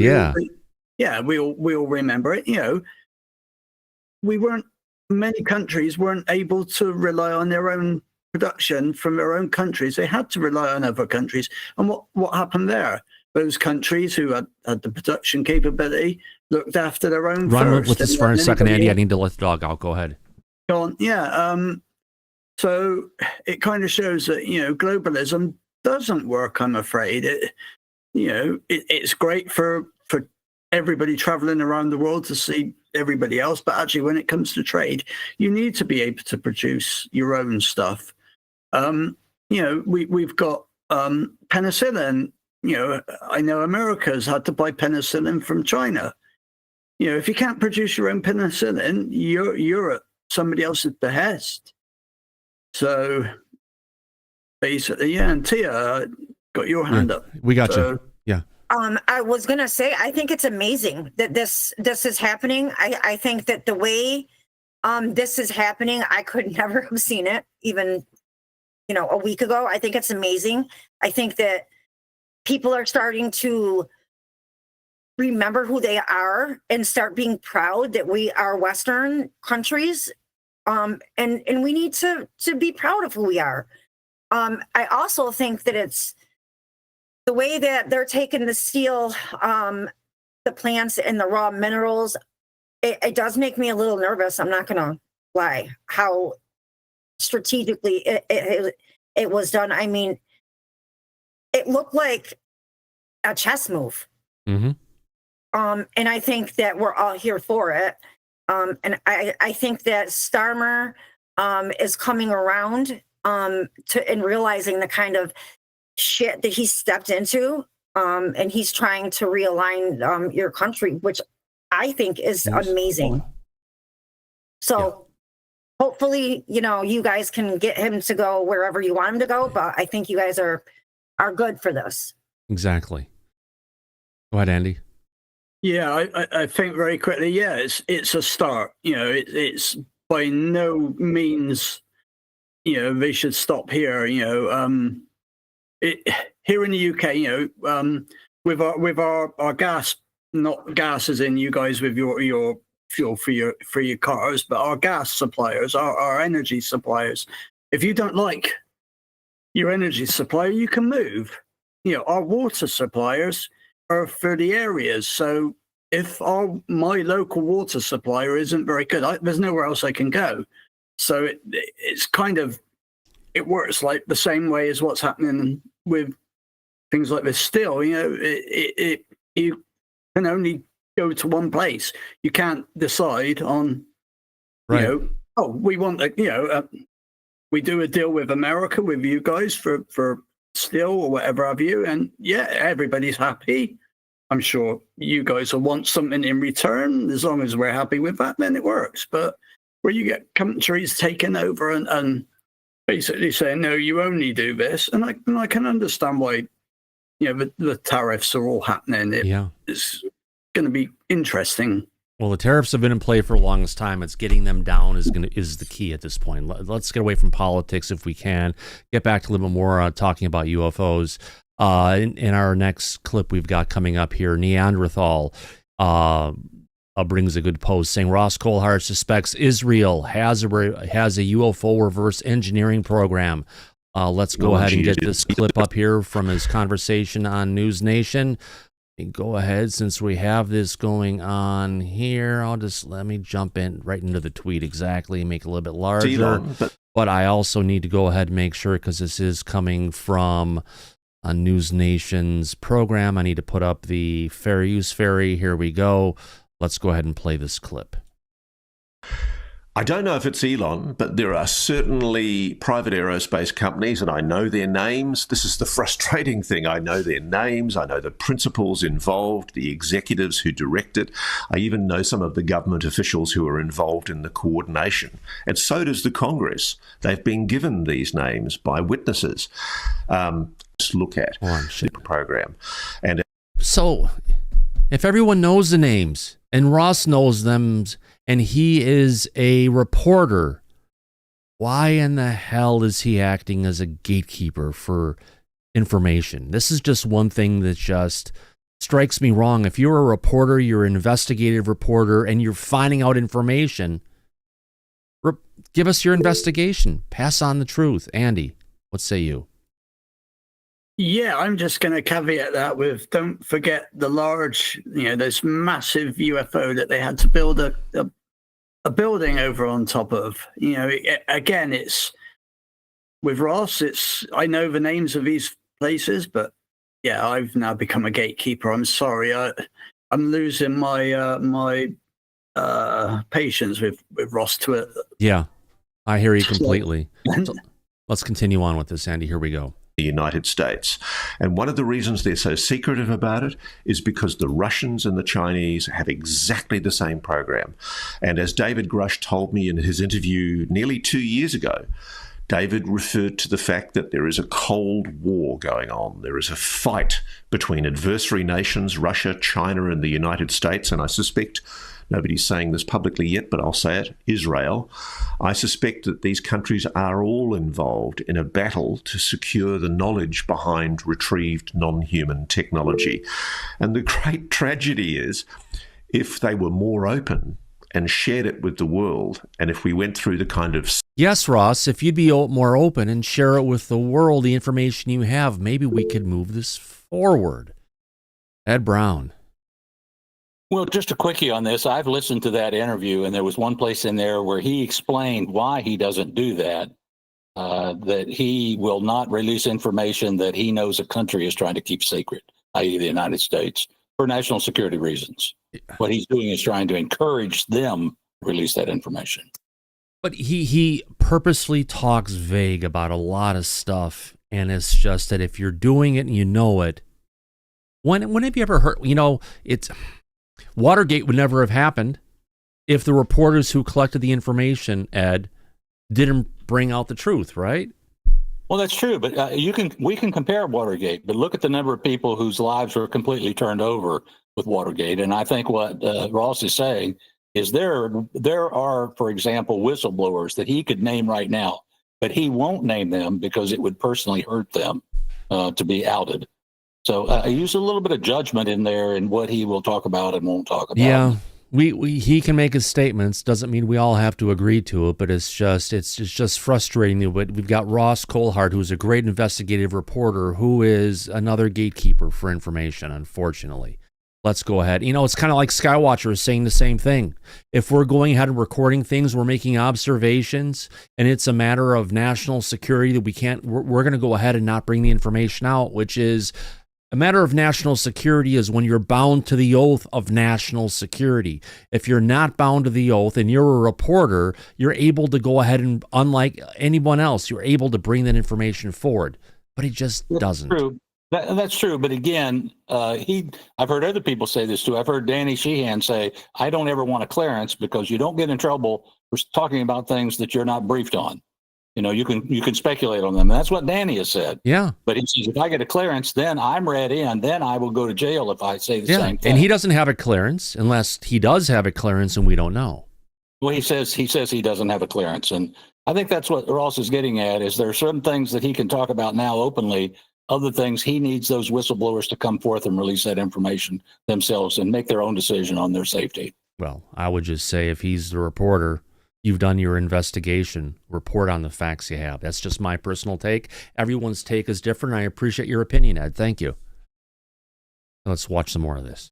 we all remember it. Many countries weren't able to rely on their own production from their own countries. They had to rely on other countries. And what happened there? Those countries who had the production capability looked after their own Run first. with this for a second, Andy. I need to let the dog out. Go ahead. Go on. Yeah. So it kind of shows that, globalism doesn't work, I'm afraid. It's great for everybody traveling around the world to see everybody else, but actually when it comes to trade, you need to be able to produce your own stuff. We've got penicillin. I know America's had to buy penicillin from China. If you can't produce your own penicillin, you're at somebody else's behest. So basically, and Tia, got your hand up. We got you. Yeah. I was gonna say, I think it's amazing that this is happening. I think that the way this is happening, I could never have seen it even, a week ago. I think it's amazing. I think that people are starting to remember who they are and start being proud that we are Western countries. And we need to be proud of who we are. I also think that it's the way that they're taking the steel, the plants and the raw minerals. It does make me a little nervous. I'm not going to lie, how strategically it was done. I mean, it looked like a chess move. Mm-hmm. And I think that we're all here for it. And I think that Starmer is coming around and realizing the kind of shit that he stepped into, and he's trying to realign your country, which I think is amazing. So hopefully, you guys can get him to go wherever you want him to go, but I think you guys are good for this. Exactly. Go ahead, Andy. Yeah, I think very quickly. Yeah, it's a start. It's by no means, they should stop here. Here in the UK, with our gas, not gas as in you guys with your fuel for your cars, but our gas suppliers, our energy suppliers. If you don't like your energy supplier, you can move. Our water suppliers are for the areas. So if my local water supplier isn't very good, there's nowhere else I can go. So it's kind of, it works like the same way as what's happening with things like this still. You can only go to one place. You can't decide on, we want we do a deal with America, with you guys for steel or whatever have you, and everybody's happy. I'm sure you guys will want something in return. As long as we're happy with that, then it works. But where you get countries taking over and basically saying, no, you only do this, and I can understand why, the tariffs are all happening. It's going to be interesting. Well, the tariffs have been in play for the longest time. It's getting them down is the key at this point. Let's get away from politics if we can. Get back to a little bit more talking about UFOs. In our next clip we've got coming up here, Neanderthal brings a good post saying Ross Coulthart suspects Israel has a UFO reverse engineering program. Let's go ahead and get this clip up here from his conversation on News Nation. Go ahead, since we have this going on here, let me jump in right into the tweet exactly, make it a little bit larger. But I also need to go ahead and make sure, because this is coming from a News Nation's program, I need to put up the fair use ferry. Here we go. Let's go ahead and play this clip. I don't know if it's Elon, but there are certainly private aerospace companies, and I know their names. This is the frustrating thing. I know their names. I know the principals involved, the executives who direct it. I even know some of the government officials who are involved in the coordination. And so does the Congress. They've been given these names by witnesses. Let's look at the program. And so, if everyone knows the names, and Ross knows them, and he is a reporter, why in the hell is he acting as a gatekeeper for information. This is just one thing that just strikes me wrong. If you're a reporter, you're an investigative reporter, and you're finding out information, give us your investigation. Pass on the truth. Andy, what say you? Yeah, I'm just going to caveat that with, don't forget the large, this massive UFO that they had to build a building over on top of. Again, it's with Ross, I know the names of these places, but yeah, I've now become a gatekeeper. I'm sorry. I'm losing my patience with Ross to it. Yeah, I hear you completely. So let's continue on with this, Andy. Here we go. The United States. And one of the reasons they're so secretive about it is because the Russians and the Chinese have exactly the same program. And as David Grusch told me in his interview nearly 2 years ago, David referred to the fact that there is a Cold War going on. There is a fight between adversary nations, Russia, China, and the United States, and I suspect nobody's saying this publicly yet, but I'll say it, Israel. I suspect that these countries are all involved in a battle to secure the knowledge behind retrieved non-human technology. And the great tragedy is, if they were more open and shared it with the world, and if we went through the kind of... Yes, Ross, if you'd be more open and share it with the world, the information you have, maybe we could move this forward. Ed Brown. Well, just a quickie on this. I've listened to that interview, and there was one place in there where he explained why he doesn't do that, that he will not release information that he knows a country is trying to keep secret, i.e. the United States, for national security reasons. What he's doing is trying to encourage them to release that information. But he purposely talks vague about a lot of stuff, and it's just that if you're doing it and you know it, when have you ever heard, it's... Watergate would never have happened if the reporters who collected the information, Ed, didn't bring out the truth, right? Well, that's true, but we can compare Watergate, but look at the number of people whose lives were completely turned over with Watergate. And I think what Ross is saying is there are, for example, whistleblowers that he could name right now, but he won't name them because it would personally hurt them to be outed. So I use a little bit of judgment in there in what he will talk about and won't talk about. Yeah, he can make his statements. Doesn't mean we all have to agree to it, but it's just frustrating. But we've got Ross Coulthart, who's a great investigative reporter, who is another gatekeeper for information, unfortunately. Let's go ahead. It's kind of like Skywatcher is saying the same thing. If we're going ahead and recording things, we're making observations, and it's a matter of national security that we're going to go ahead and not bring the information out, which is... A matter of national security is when you're bound to the oath of national security. If you're not bound to the oath and you're a reporter, you're able to go ahead and, unlike anyone else, you're able to bring that information forward. But he just doesn't. True. That's true. But again, I've heard other people say this too. I've heard Danny Sheehan say, I don't ever want a clearance because you don't get in trouble for talking about things that you're not briefed on. You can speculate on them. And that's what Danny has said. Yeah. But he says, if I get a clearance, then I'm read in. Then I will go to jail if I say the same thing. And he doesn't have a clearance unless he does have a clearance and we don't know. Well, he says he doesn't have a clearance. And I think that's what Ross is getting at, is there are certain things that he can talk about now openly. Other things, he needs those whistleblowers to come forth and release that information themselves and make their own decision on their safety. Well, I would just say if he's the reporter, you've done your investigation, report on the facts you have. That's just my personal take. Everyone's take is different. I appreciate your opinion, Ed. Thank you. Let's watch some more of this.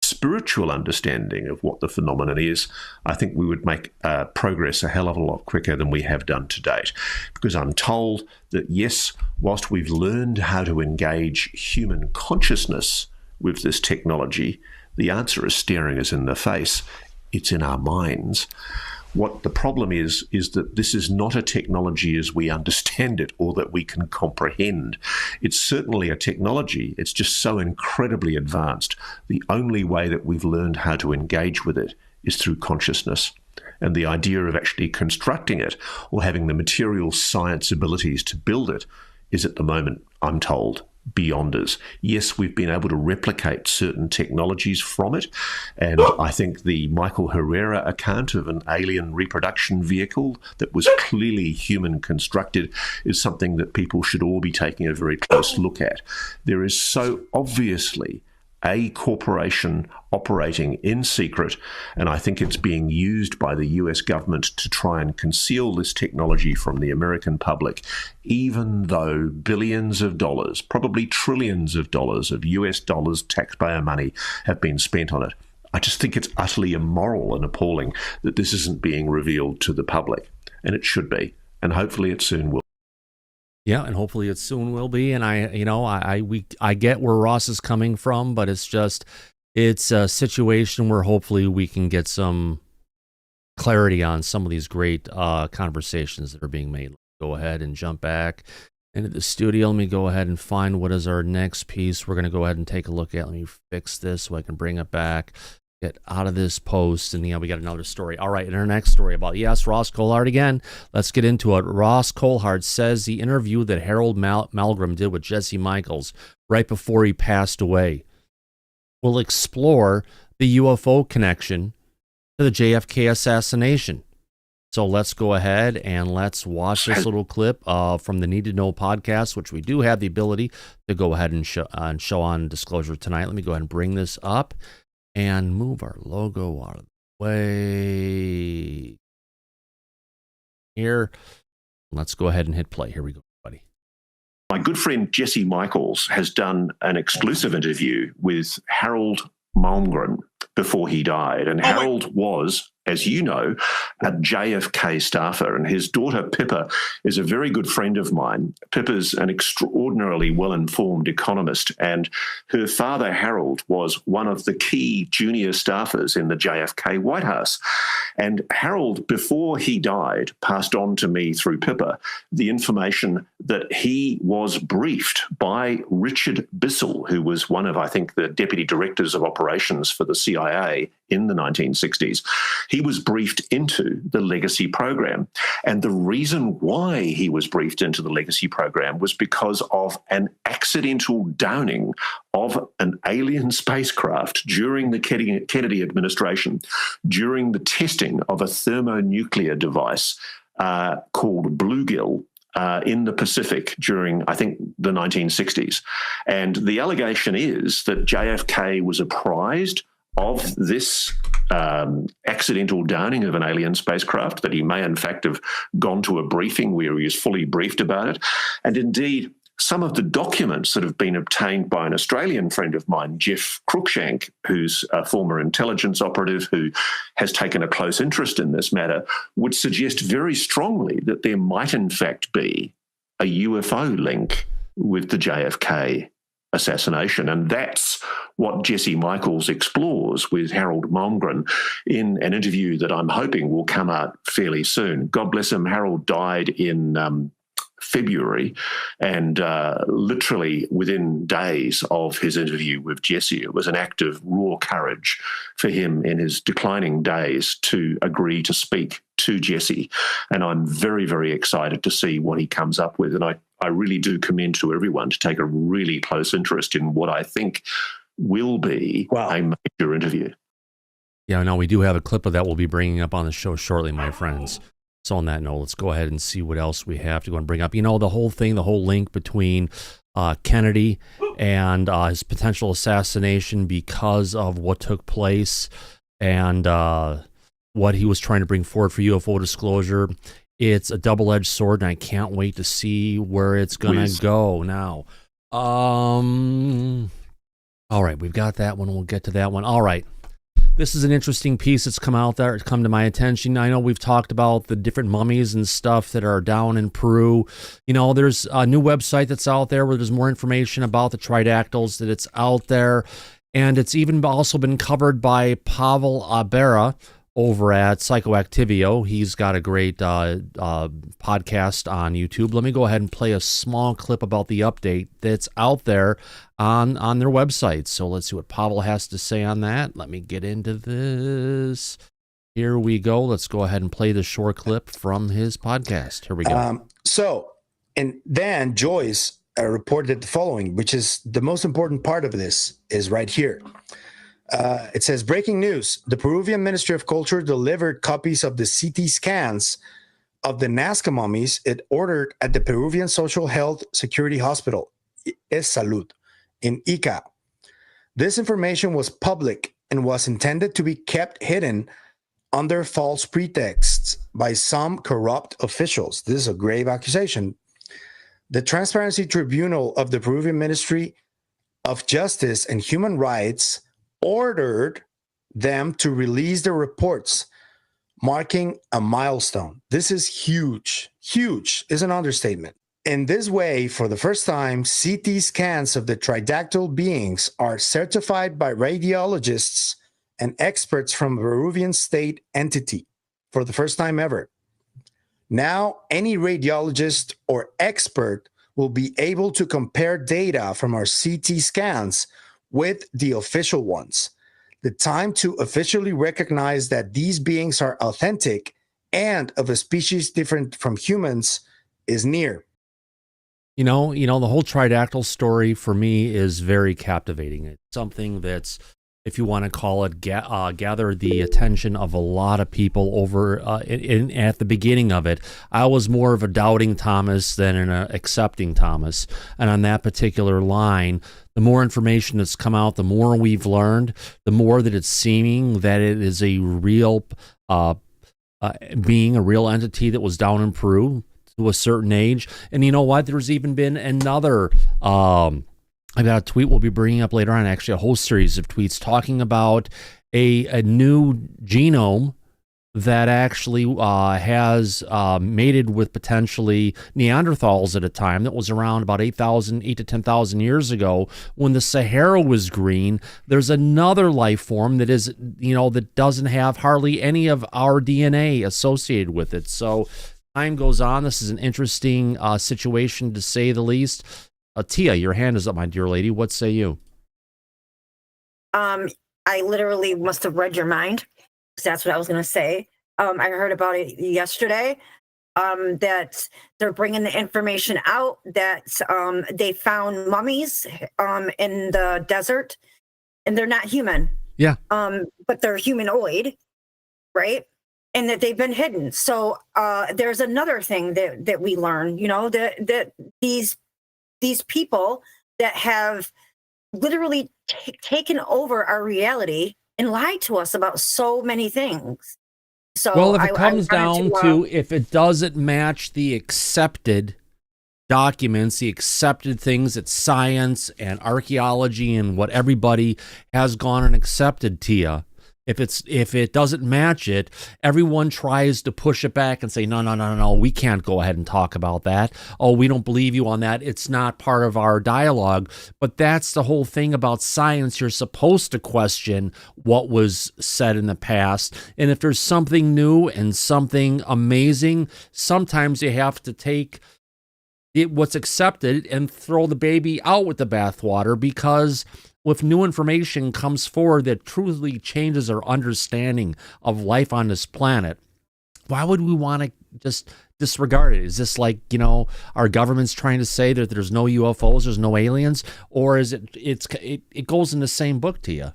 Spiritual understanding of what the phenomenon is, I think we would make progress a hell of a lot quicker than we have done to date. Because I'm told that, yes, whilst we've learned how to engage human consciousness with this technology, the answer is staring us in the face. It's in our minds. What the problem is that this is not a technology as we understand it or that we can comprehend. It's certainly a technology. It's just so incredibly advanced. The only way that we've learned how to engage with it is through consciousness. And the idea of actually constructing it or having the material science abilities to build it is at the moment, I'm told, beyond us. Yes, we've been able to replicate certain technologies from it, and I think the Michael Herrera account of an alien reproduction vehicle that was clearly human constructed is something that people should all be taking a very close look at. There is so obviously a corporation operating in secret, and I think it's being used by the US government to try and conceal this technology from the American public, even though billions of dollars, probably trillions of dollars of US dollars, taxpayer money, have been spent on it. I just think it's utterly immoral and appalling that this isn't being revealed to the public, and it should be, and hopefully it soon will. Yeah, and hopefully it soon will be. And I get where Ross is coming from, but it's a situation where hopefully we can get some clarity on some of these great conversations that are being made. Go ahead and jump back into the studio. Let me go ahead and find what is our next piece we're going to go ahead and take a look at. Let me fix this so I can bring it back. Get out of this post, and we got another story. All right, and our next story about, yes, Ross Coulthard again. Let's get into it. Ross Coulthard says the interview that Harold Malgrim did with Jesse Michaels right before he passed away will explore the UFO connection to the JFK assassination. So let's go ahead and let's watch this little clip from the Need to Know podcast, which we do have the ability to go ahead and show on Disclosure tonight. Let me go ahead and bring this up and move our logo out of the way here. Let's go ahead and hit play. Here we go, buddy. My good friend Jesse Michaels has done an exclusive interview with Harold Malmgren before he died. And Harold was, as you know, a JFK staffer, and his daughter Pippa is a very good friend of mine. Pippa's an extraordinarily well-informed economist, and her father Harold was one of the key junior staffers in the JFK White House. And Harold, before he died, passed on to me through Pippa the information that he was briefed by Richard Bissell, who was one of, I think, the deputy directors of operations for the CIA in the 1960s. He was briefed into the Legacy program. And the reason why he was briefed into the Legacy program was because of an accidental downing of an alien spacecraft during the Kennedy administration, during the testing of a thermonuclear device called Bluegill in the Pacific during, I think, the 1960s. And the allegation is that JFK was apprised of this accidental downing of an alien spacecraft, that he may in fact have gone to a briefing where he was fully briefed about it. And indeed, some of the documents that have been obtained by an Australian friend of mine, Jeff Cruikshank, who's a former intelligence operative who has taken a close interest in this matter, would suggest very strongly that there might in fact be a UFO link with the JFK assassination. And that's what Jesse Michaels explores with Harold Malmgren in an interview that I'm hoping will come out fairly soon. God bless him, Harold died in February, and literally within days of his interview with Jesse, it was an act of raw courage for him in his declining days to agree to speak to Jesse. And I'm very, very excited to see what he comes up with. And I really do commend to everyone to take a really close interest in what I think will be a major interview. Yeah, no, we do have a clip of that we'll be bringing up on the show shortly, my friends. So on that note, let's go ahead and see what else we have to go and bring up. You know, the whole thing, the whole link between Kennedy and his potential assassination because of what took place and what he was trying to bring forward for UFO disclosure. It's a double-edged sword, and I can't wait to see where it's going to go now. All right, we've got that one. We'll get to that one. All right. This is an interesting piece that's come out there. It's come to my attention. I know we've talked about the different mummies and stuff that are down in Peru. You know, there's a new website that's out there where there's more information about the Tridactyls, that it's out there. And it's even also been covered by Pavel Abera over at Psychoactivio. He's got a great podcast on YouTube. Let me go ahead and play a small clip about the update that's out there on their website. So let's see what Pavel has to say on that. Let me get into this. Here we go. Let's go ahead and play the short clip from his podcast. Here we go. And then Joyce reported the following, which is the most important part of this is right here. It says, breaking news. The Peruvian Ministry of Culture delivered copies of the CT scans of the Nazca mummies it ordered at the Peruvian Social Health Security Hospital, Salud, in Ica. This information was public and was intended to be kept hidden under false pretexts by some corrupt officials. This is a grave accusation. The Transparency Tribunal of the Peruvian Ministry of Justice and Human Rights ordered them to release the reports, marking a milestone. This is huge. Huge is an understatement. In this way, for the first time, CT scans of the Tridactyl beings are certified by radiologists and experts from a Peruvian state entity for the first time ever. Now, any radiologist or expert will be able to compare data from our CT scans with the official ones. The time to officially recognize that these beings are authentic and of a species different from humans is near. You know, the whole Tridactyl story for me is very captivating. It's something that's, if you want to call it, gather the attention of a lot of people over at the beginning of it. I was more of a doubting Thomas than an accepting Thomas. And on that particular line, the more information that's come out, the more we've learned, the more that it's seeming that it is a real being, a real entity that was down in Peru to a certain age. And you know what? There's even been another... I got a tweet we'll be bringing up later on, actually a whole series of tweets talking about a new genome that actually has mated with potentially Neanderthals at a time that was around about 8 to 10,000 years ago when the Sahara was green. There's another life form that is, that doesn't have hardly any of our DNA associated with it. So time goes on. This is an interesting situation to say the least. Tia, your hand is up, my dear lady. What say you? I literally must have read your mind, because that's what I was going to say. I heard about it yesterday, that they're bringing the information out that they found mummies in the desert, and they're not human. Yeah. But they're humanoid, right? And that they've been hidden. So there's another thing that we learn, that these people that have literally taken over our reality and lied to us about so many things. So well, if it comes down to if it doesn't match the accepted documents, the accepted things that science and archaeology and what everybody has gone and accepted, Tia, if it doesn't match it, everyone tries to push it back and say, no, we can't go ahead and talk about that. Oh, we don't believe you on that. It's not part of our dialogue. But that's the whole thing about science. You're supposed to question what was said in the past. And if there's something new and something amazing, sometimes you have to take what's accepted and throw the baby out with the bathwater, because with new information comes forward that truly changes our understanding of life on this planet. Why would we want to just disregard it? Is this like, our government's trying to say that there's no UFOs, there's no aliens, or is it goes in the same book to you?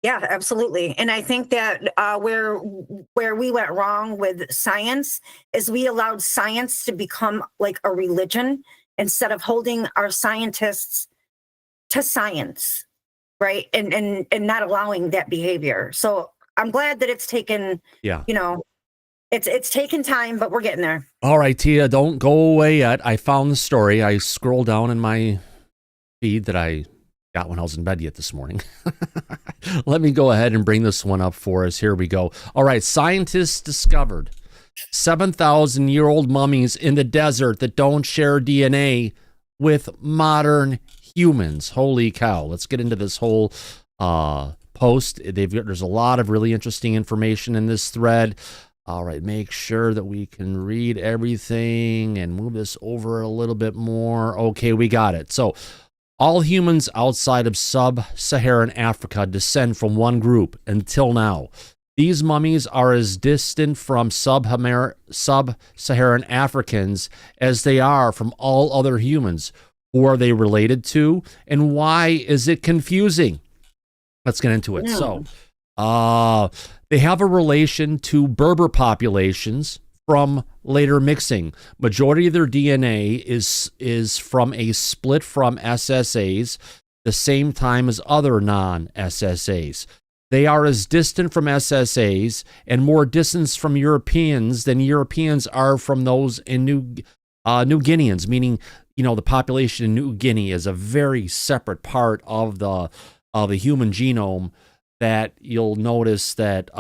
Yeah, absolutely. And I think that where we went wrong with science is we allowed science to become like a religion instead of holding our scientists to science. Right. And not allowing that behavior. So I'm glad that it's taken, it's taken time, but we're getting there. All right, Tia, don't go away yet. I found the story. I scrolled down in my feed that I got when I was in bed yet this morning. Let me go ahead and bring this one up for us. Here we go. All right. Scientists discovered 7,000-year-old mummies in the desert that don't share DNA with modern humans. Holy cow. Let's get into this whole post. There's a lot of really interesting information in this thread. All right, make sure that we can read everything and move this over a little bit more. Okay, we got it. So, all humans outside of sub-Saharan Africa descend from one group until now. These mummies are as distant from sub-Saharan Africans as they are from all other humans. Who are they related to? And why is it confusing? Let's get into it. Yeah. So, they have a relation to Berber populations from later mixing. Majority of their DNA is from a split from SSAs, the same time as other non-SSAs. They are as distant from SSAs and more distant from Europeans than Europeans are from those in New Guineans, meaning, the population in New Guinea is a very separate part of the human genome, that you'll notice that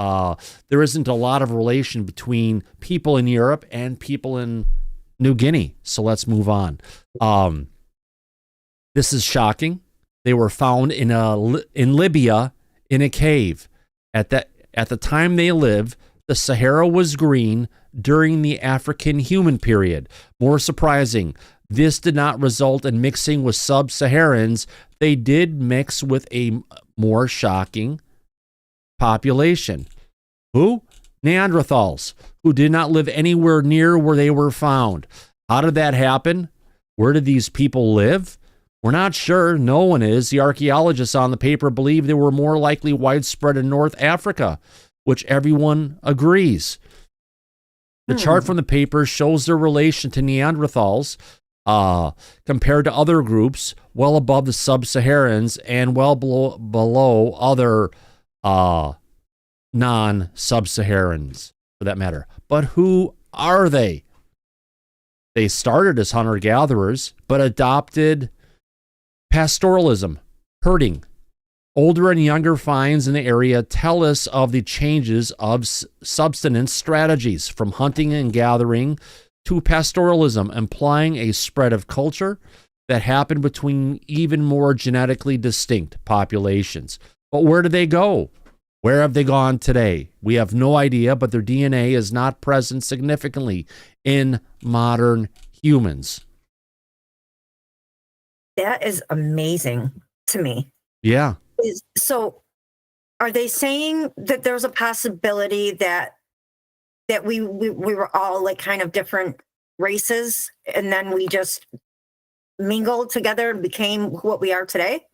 there isn't a lot of relation between people in Europe and people in New Guinea. So let's move on. This is shocking. They were found in Libya in a cave. At the time they lived, the Sahara was green during the African human period. More surprising, this did not result in mixing with sub-Saharans. They did mix with a more shocking population. Who? Neanderthals, who did not live anywhere near where they were found. How did that happen? Where did these people live? We're not sure. No one is. The archaeologists on the paper believe they were more likely widespread in North Africa, which everyone agrees. The chart from the paper shows their relation to Neanderthals compared to other groups well above the sub-Saharans and well below other non-sub-Saharans, for that matter. But who are they? They started as hunter-gatherers, but adopted pastoralism, herding. Older and younger finds in the area tell us of the changes of subsistence strategies from hunting and gathering to pastoralism, implying a spread of culture that happened between even more genetically distinct populations. But where did they go? Where have they gone today? We have no idea, but their DNA is not present significantly in modern humans. That is amazing to me. Yeah. So are they saying that there's a possibility that we were all like kind of different races and then we just mingled together and became what we are today?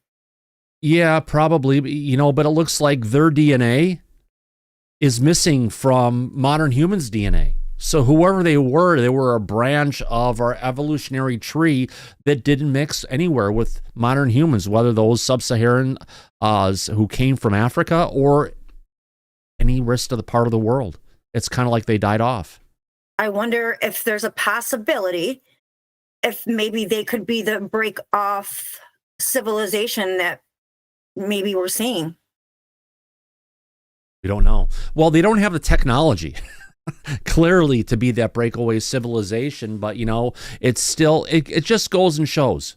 Yeah, probably, but it looks like their DNA is missing from modern humans' DNA. So whoever they were a branch of our evolutionary tree that didn't mix anywhere with modern humans, whether those sub-Saharan who came from Africa or any rest of the part of the world. It's kind of like they died off. I wonder if there's a possibility if maybe they could be the break off civilization that maybe we're seeing. We don't know. Well, they don't have the technology clearly to be that breakaway civilization, but it's still, it just goes and shows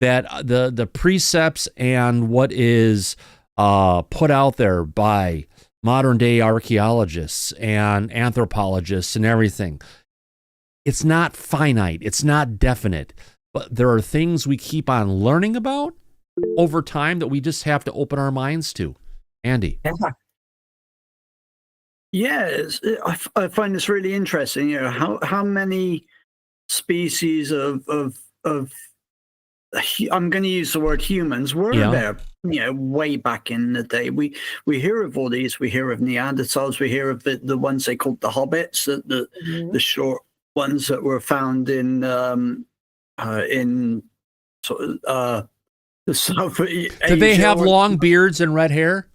that the precepts and what is put out there by modern day archaeologists and anthropologists and everything, it's not finite, it's not definite, but there are things we keep on learning about over time that we just have to open our minds to. Andy. Yes, I find this really interesting. How many species of I'm going to use the word humans were there, way back in the day. We hear of all these. We hear of Neanderthals. We hear of the ones they called the hobbits, the short ones that were found in sort of the South Asia. Did they have long beards and red hair?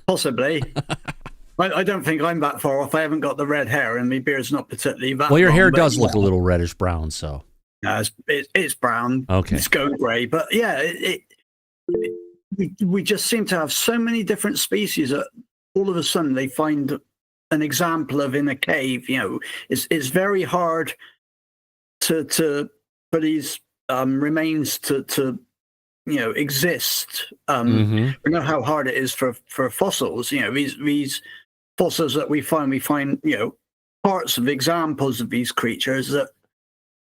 Possibly. I don't think I'm that far off. I haven't got the red hair, and my beard's not particularly that. Well, your long, hair does look a little reddish brown, so. No, it's brown. Okay. It's go grey, but yeah, we just seem to have so many different species that all of a sudden they find an example of in a cave. It's very hard for these remains to exist. We know how hard it is for fossils. These fossils that we find parts of examples of these creatures that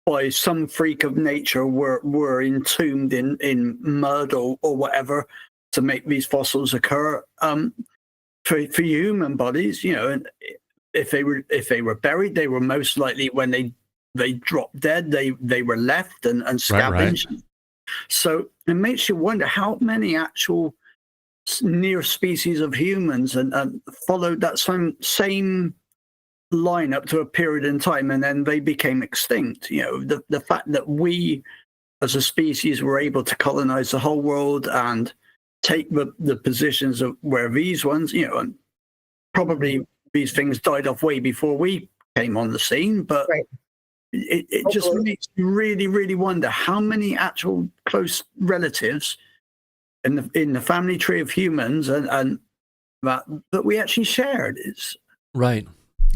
by some freak of nature were entombed in mud or whatever to make these fossils occur. For human bodies, and if they were buried, they were most likely when they they dropped dead. They were left and scavenged. Right. So it makes you wonder how many actual near species of humans and followed that same line up to a period in time, and then they became extinct. You know, the fact that we as a species were able to colonize the whole world and take the positions of where these ones, you know, and probably these things died off way before we came on the scene, but it just makes you really, really wonder how many actual close relatives in the family tree of humans and that we actually shared is right.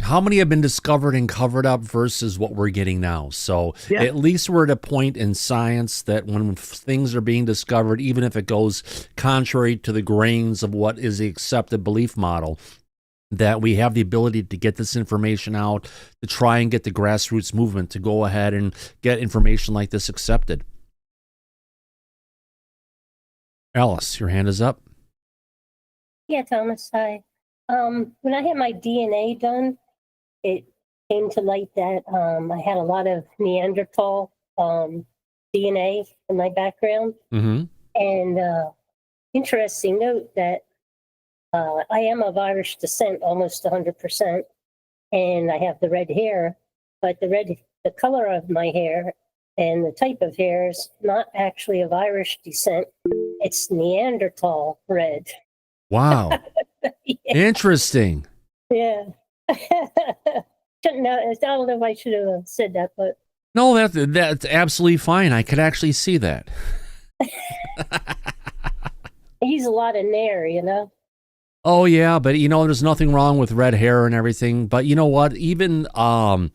How many have been discovered and covered up versus what we're getting now? So at least we're at a point in science that when things are being discovered, even if it goes contrary to the grains of what is the accepted belief model, that we have the ability to get this information out, to try and get the grassroots movement to go ahead and get information like this accepted. Alice, your hand is up. Yeah, Thomas, hi. When I had my DNA done, it came to light that I had a lot of Neanderthal DNA in my background. Mm-hmm. And interesting note that I am of Irish descent, almost 100%, and I have the red hair, but the color of my hair and the type of hair is not actually of Irish descent. It's Neanderthal red. Wow. Interesting. Yeah. I don't know if I should have said that, but no, that's absolutely fine. I could actually see that. I use a lot of nair, you know. Oh yeah, but you know, there's nothing wrong with red hair and everything. But you know what? Even down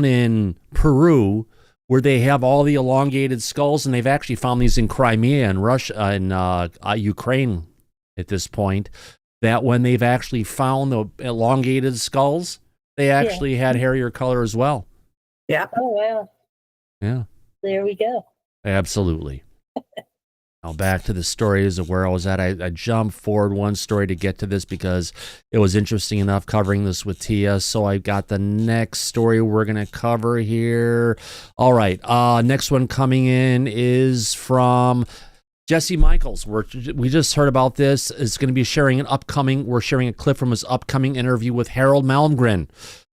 in Peru, where they have all the elongated skulls, and they've actually found these in Crimea and Russia and Ukraine at this point, that when they've actually found the elongated skulls, they actually had hairier color as well. Yeah. Oh, wow. Yeah. There we go. Absolutely. Now back to the stories of where I was at. I jumped forward one story to get to this because it was interesting enough covering this with Tia. So I got the next story we're going to cover here. All right. Next one coming in is from Jesse Michaels. We just heard about this. It's going to be we're sharing a clip from his upcoming interview with Harold Malmgren,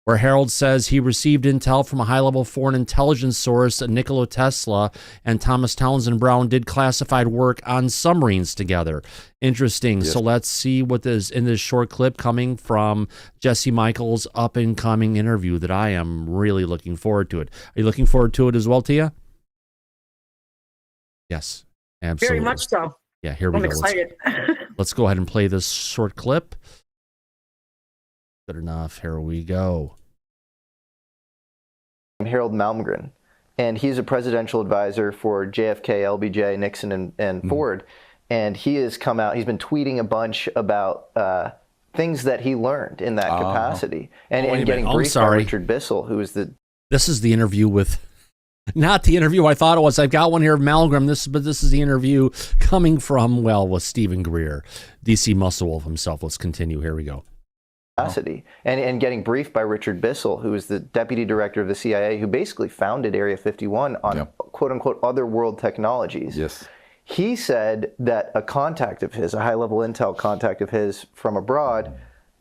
where Harold says he received intel from a high-level foreign intelligence source that Nikola Tesla and Thomas Townsend Brown did classified work on submarines together. Interesting. Yes. So let's see what is in this short clip coming from Jesse Michaels' up-and-coming interview that I am really looking forward to it. Are you looking forward to it as well, Tia? Yes. Absolutely. Very much so. Yeah, here we go. I'm excited. Let's go ahead and play this short clip. Good enough. Here we go. I'm Harold Malmgren, and he's a presidential advisor for JFK, LBJ, Nixon, and Ford. And he has come out, he's been tweeting a bunch about things that he learned in that capacity. And getting briefed by Richard Bissell, who is the... This is the interview with... Not the interview I thought it was. I've got one here of Malmgren. But this is the interview coming from, with Stephen Greer, DC Muscle Wolf himself. Let's continue. Here we go. Capacity. And getting briefed by Richard Bissell, who is the deputy director of the CIA, who basically founded Area 51 on quote-unquote other world technologies. Yes. He said that a contact of his, a high-level intel contact of his from abroad,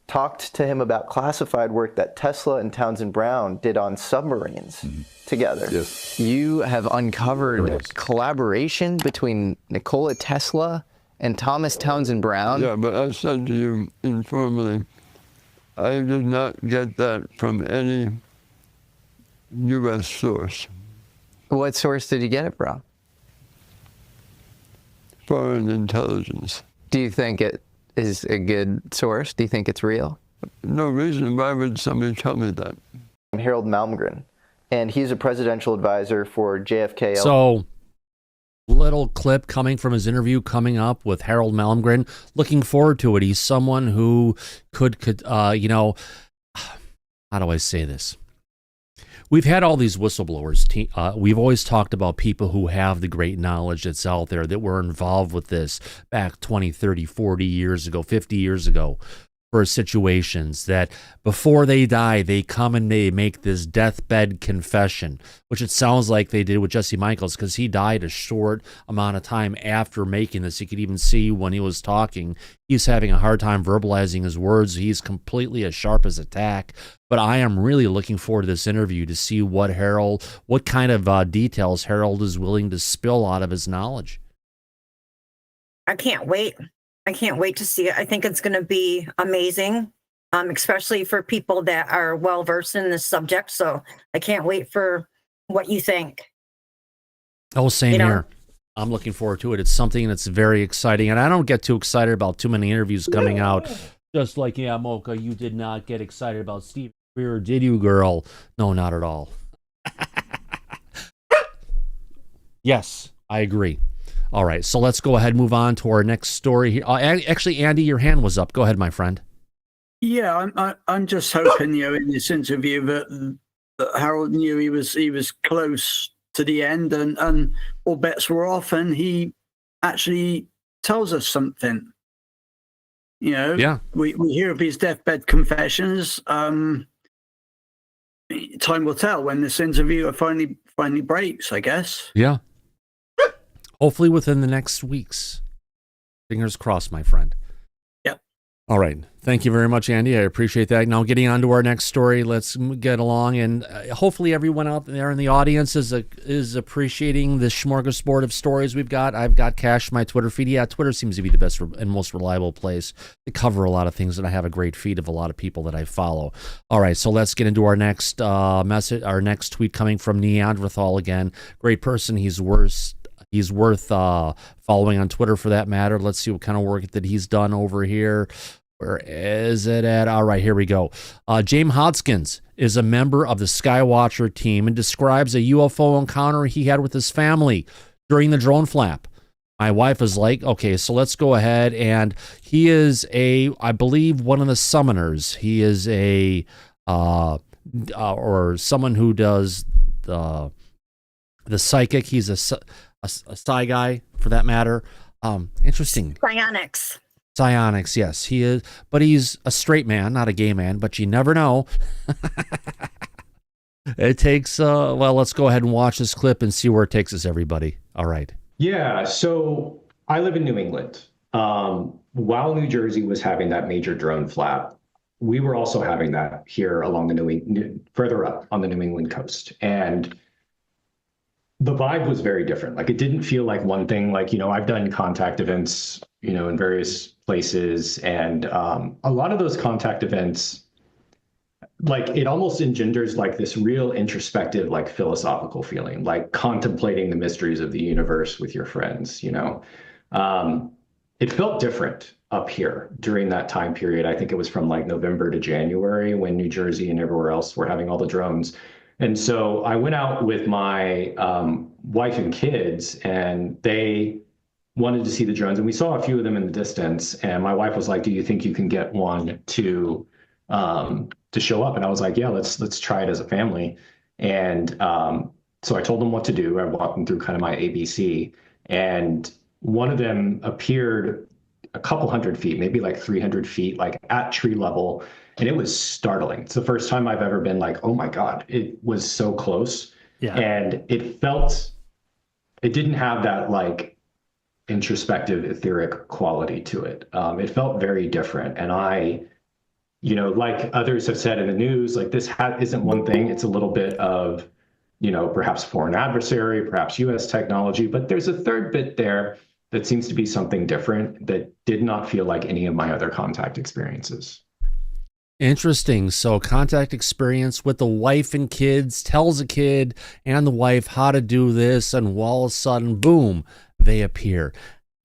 talked to him about classified work that Tesla and Townsend Brown did on submarines together. Yes. You have uncovered collaboration between Nikola Tesla and Thomas Townsend Brown. Yeah, but I said to you informally, I did not get that from any U.S. source. What source did you get it from? Foreign intelligence. Do you think it is a good source? Do you think it's real? No reason. Why would somebody tell me that? I'm Harold Malmgren, and he's a presidential advisor for JFK. So, little clip coming from his interview coming up with Harold Malmgren. Looking forward to it. He's someone who could how do I say this? We've had all these whistleblowers. We've always talked about people who have the great knowledge that's out there, that were involved with this back 20, 30, 40 years ago, 50 years ago. for situations that before they die, they come and they make this deathbed confession, which it sounds like they did with Jesse Michaels, because he died a short amount of time after making this. You could even see when he was talking, he's having a hard time verbalizing his words. He's completely as sharp as a tack. But I am really looking forward to this interview to see what kind of details Harold is willing to spill out of his knowledge. I can't wait. I can't wait to see it. I think it's going to be amazing, especially for people that are well versed in this subject. So I can't wait for what you think. Oh, same here. I'm looking forward to it. It's something that's very exciting, and I don't get too excited about too many interviews coming out. Just like, yeah, Mocha, you did not get excited about Steve Greer, did you, girl? No, not at all. Yes, I agree. All right, so let's go ahead and move on to our next story here. Actually, Andy, your hand was up. Go ahead, my friend. Yeah, I'm just hoping, in this interview that Harold knew he was close to the end, and all bets were off, and he actually tells us something. Yeah. We hear of his deathbed confessions. Time will tell when this interview finally breaks, I guess. Yeah. Hopefully within the next weeks. Fingers crossed, my friend. Yep. All right. Thank you very much, Andy. I appreciate that. Now, getting on to our next story, let's get along. And hopefully everyone out there in the audience is appreciating the smorgasbord of stories we've got. I've got Cash, my Twitter feed. Yeah, Twitter seems to be the best and most reliable place to cover a lot of things, and I have a great feed of a lot of people that I follow. All right, so let's get into our next message, our next tweet coming from Neanderthal again. Great person. He's worth following on Twitter for that matter. Let's see what kind of work that he's done over here. Where is it at? All right, here we go. James Hodgkins is a member of the Skywatcher team and describes a UFO encounter he had with his family during the drone flap. My wife is like, okay, so let's go ahead. And he is I believe, one of the summoners. He is or someone who does the psychic. He's a psi guy, for that matter. Interesting. Psionics, yes, he is, but he's a straight man, not a gay man, but you never know. It takes, well, let's go ahead and watch this clip and see where it takes us, everybody. All right. Yeah, so I live in New England. While New Jersey was having that major drone flap, we were also having that here along the further up on the New England coast. And the vibe was very different. Like, it didn't feel like one thing. Like, I've done contact events, in various places, and a lot of those contact events, like, it almost engenders like this real introspective, like, philosophical feeling, like contemplating the mysteries of the universe with your friends. It felt different up here during that time period. I think it was from like November to January, when New Jersey and everywhere else were having all the drones. And so I went out with my wife and kids, and they wanted to see the drones, and we saw a few of them in the distance. And my wife was like, "Do you think you can get one to show up?" And I was like, "Yeah, let's try it as a family." And so I told them what to do. I walked them through kind of my ABC, and one of them appeared a couple hundred feet, maybe like 300 feet, like at tree level. And it was startling. It's the first time I've ever been like, oh my God, it was so close. Yeah. And it didn't have that like introspective, etheric quality to it. It felt very different. And I, like others have said in the news, like this isn't one thing. It's a little bit of, perhaps foreign adversary, perhaps US technology, but there's a third bit there that seems to be something different that did not feel like any of my other contact experiences. Interesting. So contact experience with the wife and kids, tells a kid and the wife how to do this, and all of a sudden, boom, they appear.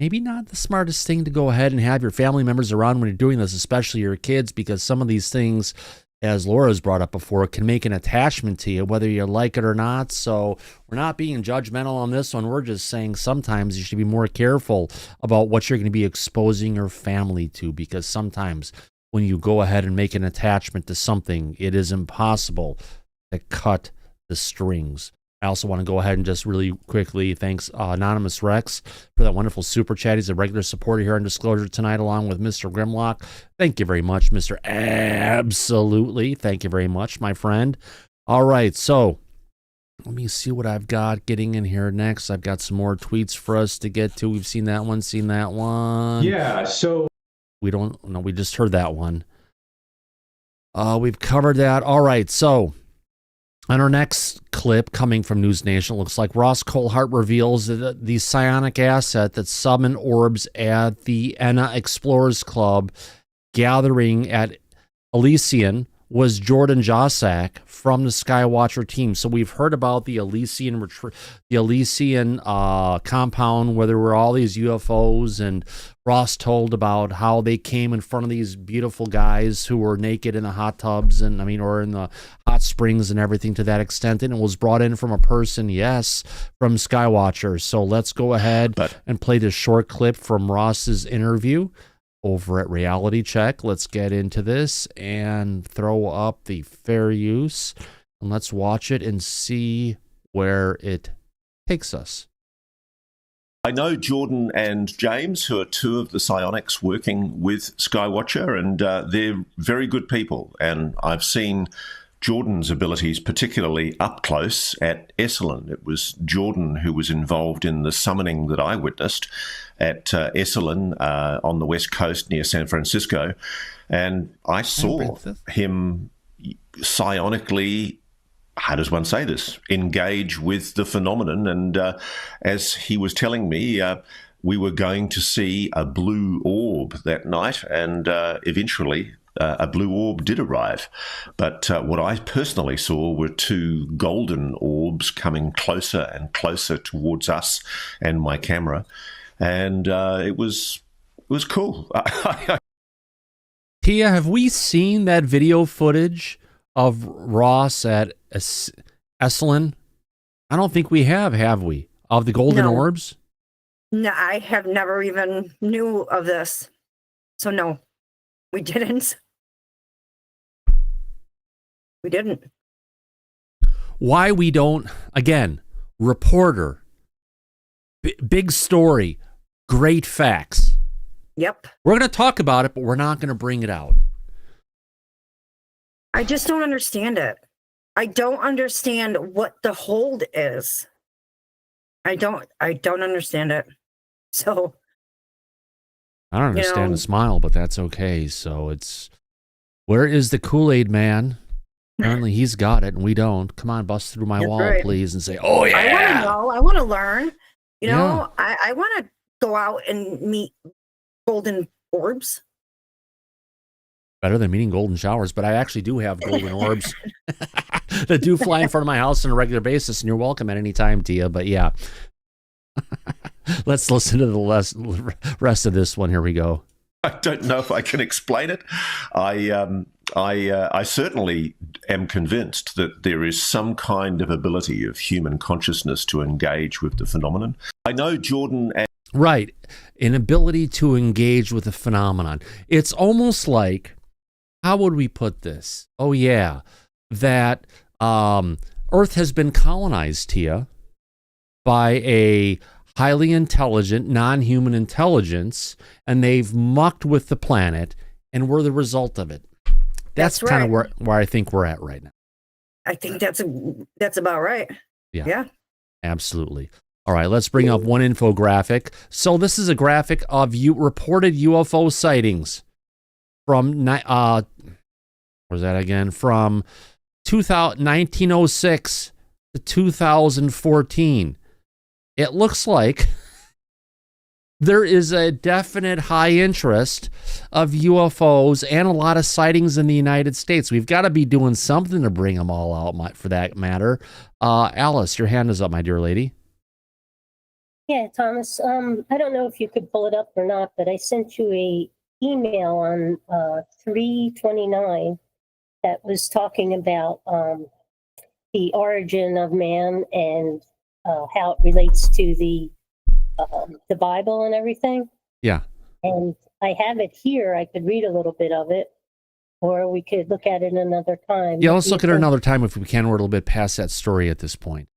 Maybe not the smartest thing to go ahead and have your family members around when you're doing this, especially your kids, because some of these things, as Laura's brought up before, can make an attachment to you, whether you like it or not. So we're not being judgmental on this one. We're just saying sometimes you should be more careful about what you're going to be exposing your family to, because sometimes when you go ahead and make an attachment to something, it is impossible to cut the strings. I also want to go ahead and just really quickly thanks Anonymous Rex for that wonderful super chat. He's a regular supporter here on Disclosure tonight, along with Mr. Grimlock. Thank you very much, Mr. Absolutely. Thank you very much, my friend. All right, so let me see what I've got getting in here next. I've got some more tweets for us to get to. We've seen that one, Yeah, so we don't know. We just heard that one. We've covered that. All right, so on our next clip coming from News Nation, it looks like Ross Coulthart reveals that the psionic asset that summoned orbs at the ENA Explorers Club gathering at Elysian was Jordan Jossack from the Skywatcher team. So we've heard about the Elysian compound where there were all these UFOs, and Ross told about how they came in front of these beautiful guys who were naked in the hot tubs or in the hot springs and everything to that extent. And it was brought in from a person, yes, from Skywatcher. So let's go ahead and play this short clip from Ross's interview over at Reality Check. Let's get into this and throw up the fair use, and let's watch it and see where it takes us. I know Jordan and James, who are two of the psionics working with Skywatcher, and they're very good people. And I've seen Jordan's abilities particularly up close at Esalen. It was Jordan who was involved in the summoning that I witnessed at Esalen on the west coast near San Francisco. And I saw him psionically, how does one say this, engage with the phenomenon. And as he was telling me, we were going to see a blue orb that night, and eventually a blue orb did arrive. But what I personally saw were two golden orbs coming closer and closer towards us and my camera. And it was cool. Tia, have we seen that video footage of Ross at Esalen? I don't think we have we? Of the golden orbs? No, I have never even knew of this. So no, we didn't. We didn't. Why we don't, again, reporter, big story, great facts. Yep. We're going to talk about it, but we're not going to bring it out. I just don't understand it. I don't understand what the hold is. I don't understand it. So I don't understand the smile, but that's okay. So it's, where is the Kool-Aid man? Apparently he's got it and we don't. Come on, bust through my wall, please, and say, oh, yeah. I want to know. I want to learn. You know, I want to go out and meet golden orbs. Better than meeting golden showers, but I actually do have golden orbs that do fly in front of my house on a regular basis, and you're welcome at any time, Tia. But yeah, let's listen to the rest of this one. Here we go. I don't know if I can explain it. I certainly am convinced that there is some kind of ability of human consciousness to engage with the phenomenon. I know Jordan and right, an ability to engage with the phenomenon. It's almost like, how would we put this? Oh yeah, that Earth has been colonized, Tia, by a highly intelligent, non-human intelligence, and they've mucked with the planet, and we're the result of it. That's kind of where I think we're at right now. I think that's about right. Yeah. Absolutely. All right, let's bring up one infographic. So this is a graphic of reported UFO sightings from where's that again? From 1906 to 2014. It looks like there is a definite high interest of UFOs and a lot of sightings in the United States. We've got to be doing something to bring them all out, for that matter. Alice, your hand is up, my dear lady. Yeah, Thomas, I don't know if you could pull it up or not, but I sent you a email on 3/29 that was talking about the origin of man and how it relates to the Bible and everything. Yeah. And I have it here. I could read a little bit of it, or we could look at it another time. Yeah, let's look at it another time if we can. We're a little bit past that story at this point.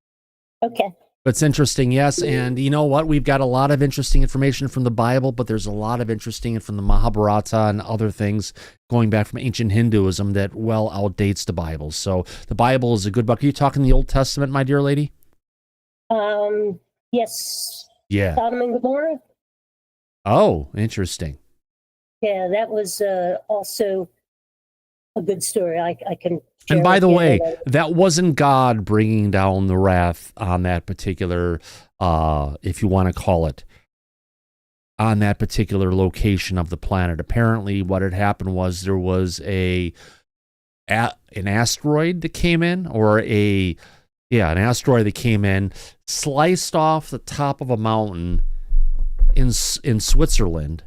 Okay. But it's interesting, yes. And you know what? We've got a lot of interesting information from the Bible, but there's a lot of interesting from the Mahabharata and other things going back from ancient Hinduism that well outdates the Bible. So the Bible is a good book. Are you talking the Old Testament, my dear lady? Yes. Yeah. Sodom and Gomorrah. Oh, interesting. Yeah, that was also a good story. I can. And by the way, that wasn't God bringing down the wrath on that particular, if you want to call it, on that particular location of the planet. Apparently, what had happened was there was an asteroid that came in, an asteroid that came in, sliced off the top of a mountain in Switzerland,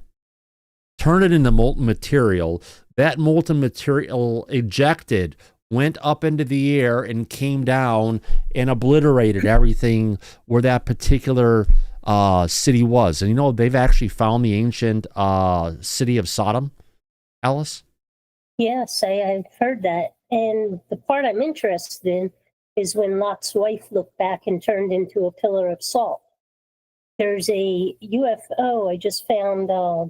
turned it into molten material. That molten material ejected, went up into the air and came down and obliterated everything where that particular city was. And you know, they've actually found the ancient city of Sodom, Alice? Yes, I've heard that. And the part I'm interested in is when Lot's wife looked back and turned into a pillar of salt. There's a UFO. I just found a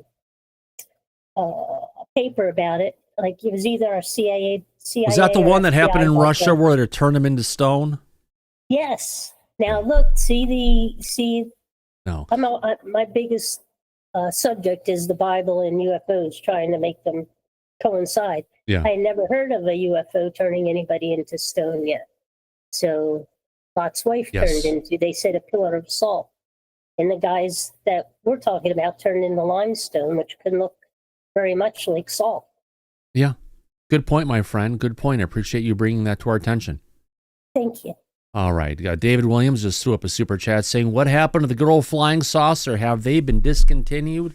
paper about it. Like it was either a CIA. Was that the one that happened in Russia where they turned them into stone? Yes. Now look, see. No. My biggest subject is the Bible and UFOs, trying to make them coincide. Yeah. I never heard of a UFO turning anybody into stone yet. So Lot's wife turned into, they said, a pillar of salt. And the guys that we're talking about turned into limestone, which can look very much like salt. Yeah. Good point, my friend. Good point. I appreciate you bringing that to our attention. Thank you. All right. David Williams just threw up a super chat saying, what happened to the good old flying saucer? Have they been discontinued?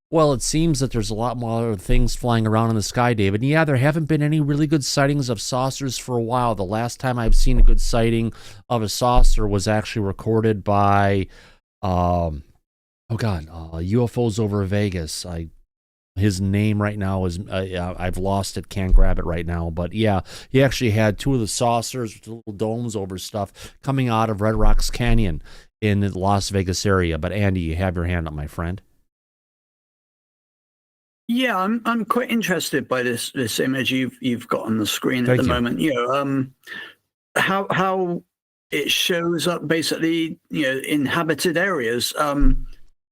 Well, it seems that there's a lot more things flying around in the sky, David. And yeah, there haven't been any really good sightings of saucers for a while. The last time I've seen a good sighting of a saucer was actually recorded by, UFOs over Vegas. His name right now is, I've lost it, can't grab it right now. But yeah, he actually had two of the saucers with little domes over stuff coming out of Red Rocks Canyon in the Las Vegas area. But Andy, you have your hand up, my friend. Yeah, I'm quite interested by this image you've got on the screen at the moment. You know, how it shows up basically, you know, inhabited areas.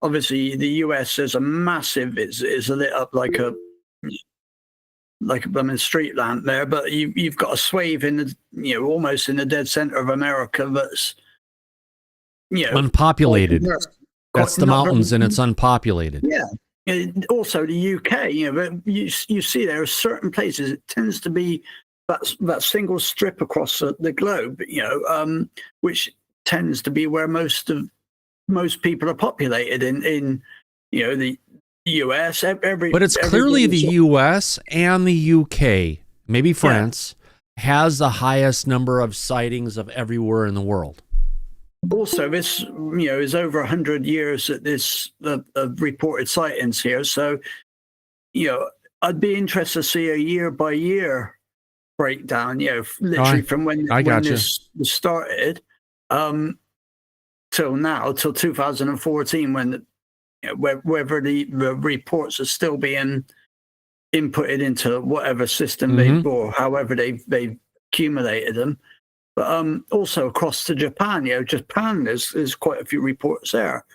Obviously, the US is a massive. It's lit up like a blooming street lamp there. But you've got a swathe in the, you know, almost in the dead center of America that's, you know, unpopulated. That's the mountains, and it's unpopulated. Yeah. Also, the UK, you know, but you see there are certain places. It tends to be that single strip across the globe, you know, which tends to be where most people are populated in you know, the US. But it's clearly the US and the UK, maybe France, has the highest number of sightings of everywhere in the world. Also, this, you know, is over 100 years at this of reported sightings here. So, you know, I'd be interested to see a year by year breakdown. You know, literally from when this was started till now, till 2014, when whether the reports are still being inputted into whatever system they've, or however they've accumulated them. But also across to Japan, you know, Japan, there's quite a few reports there.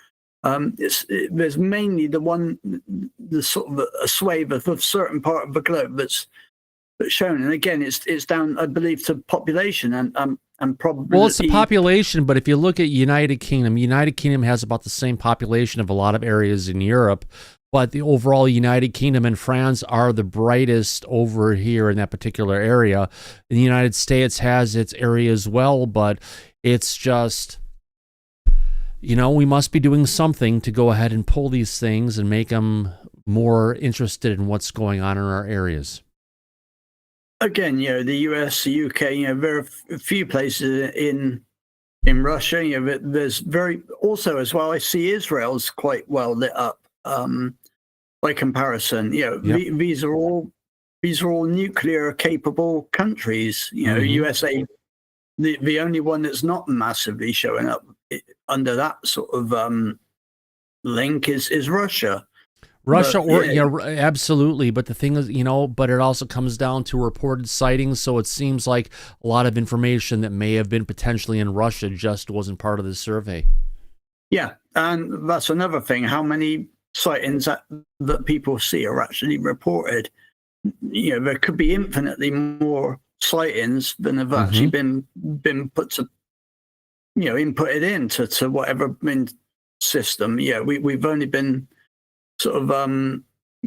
There's mainly the sort of a swathe of a certain part of the globe that's shown. And again, it's down, I believe, to population and probably. Well, it's the population, but if you look at United Kingdom has about the same population of a lot of areas in Europe. But the overall United Kingdom and France are the brightest over here in that particular area. The United States has its area as well, but it's just, you know, we must be doing something to go ahead and pull these things and make them more interested in what's going on in our areas. Again, you know, the US, the UK, you know, very few places in Russia. You know, there's also as well, I see Israel's quite well lit up. By comparison, you know, these are all nuclear capable countries. You know, USA the only one that's not massively showing up under that sort of link is Russia. Russia, But, or yeah. absolutely. But the thing is, but it also comes down to reported sightings. So it seems like a lot of information that may have been potentially in Russia just wasn't part of the survey. Yeah, and that's another thing. How many sightings that people see are actually reported? There could be infinitely more sightings than have actually been put to, inputted into whatever system. Yeah, we've only been sort of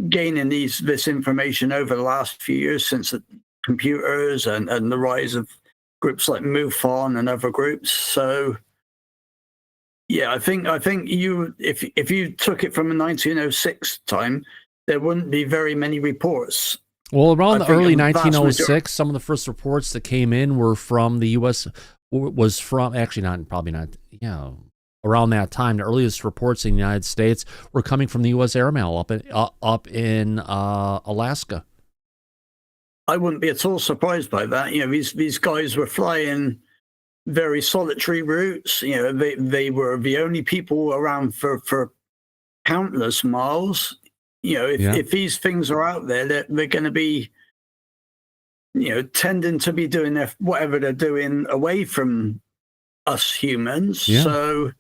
gaining this information over the last few years since the computers and the rise of groups like MUFON and other groups. So yeah, I think you if you took it from a 1906 time, there wouldn't be very many reports. Well, around the early the vast 1906, some of the first reports that came in were from the U.S. Was from actually probably not. Around that time, the earliest reports in the United States were coming from the U.S. airmail up in Alaska. I wouldn't be at all surprised by that. These guys were flying very solitary routes. They were the only people around for countless miles. If these things are out there, they're going to be, tending to be doing whatever they're doing away from us humans. Yeah. So,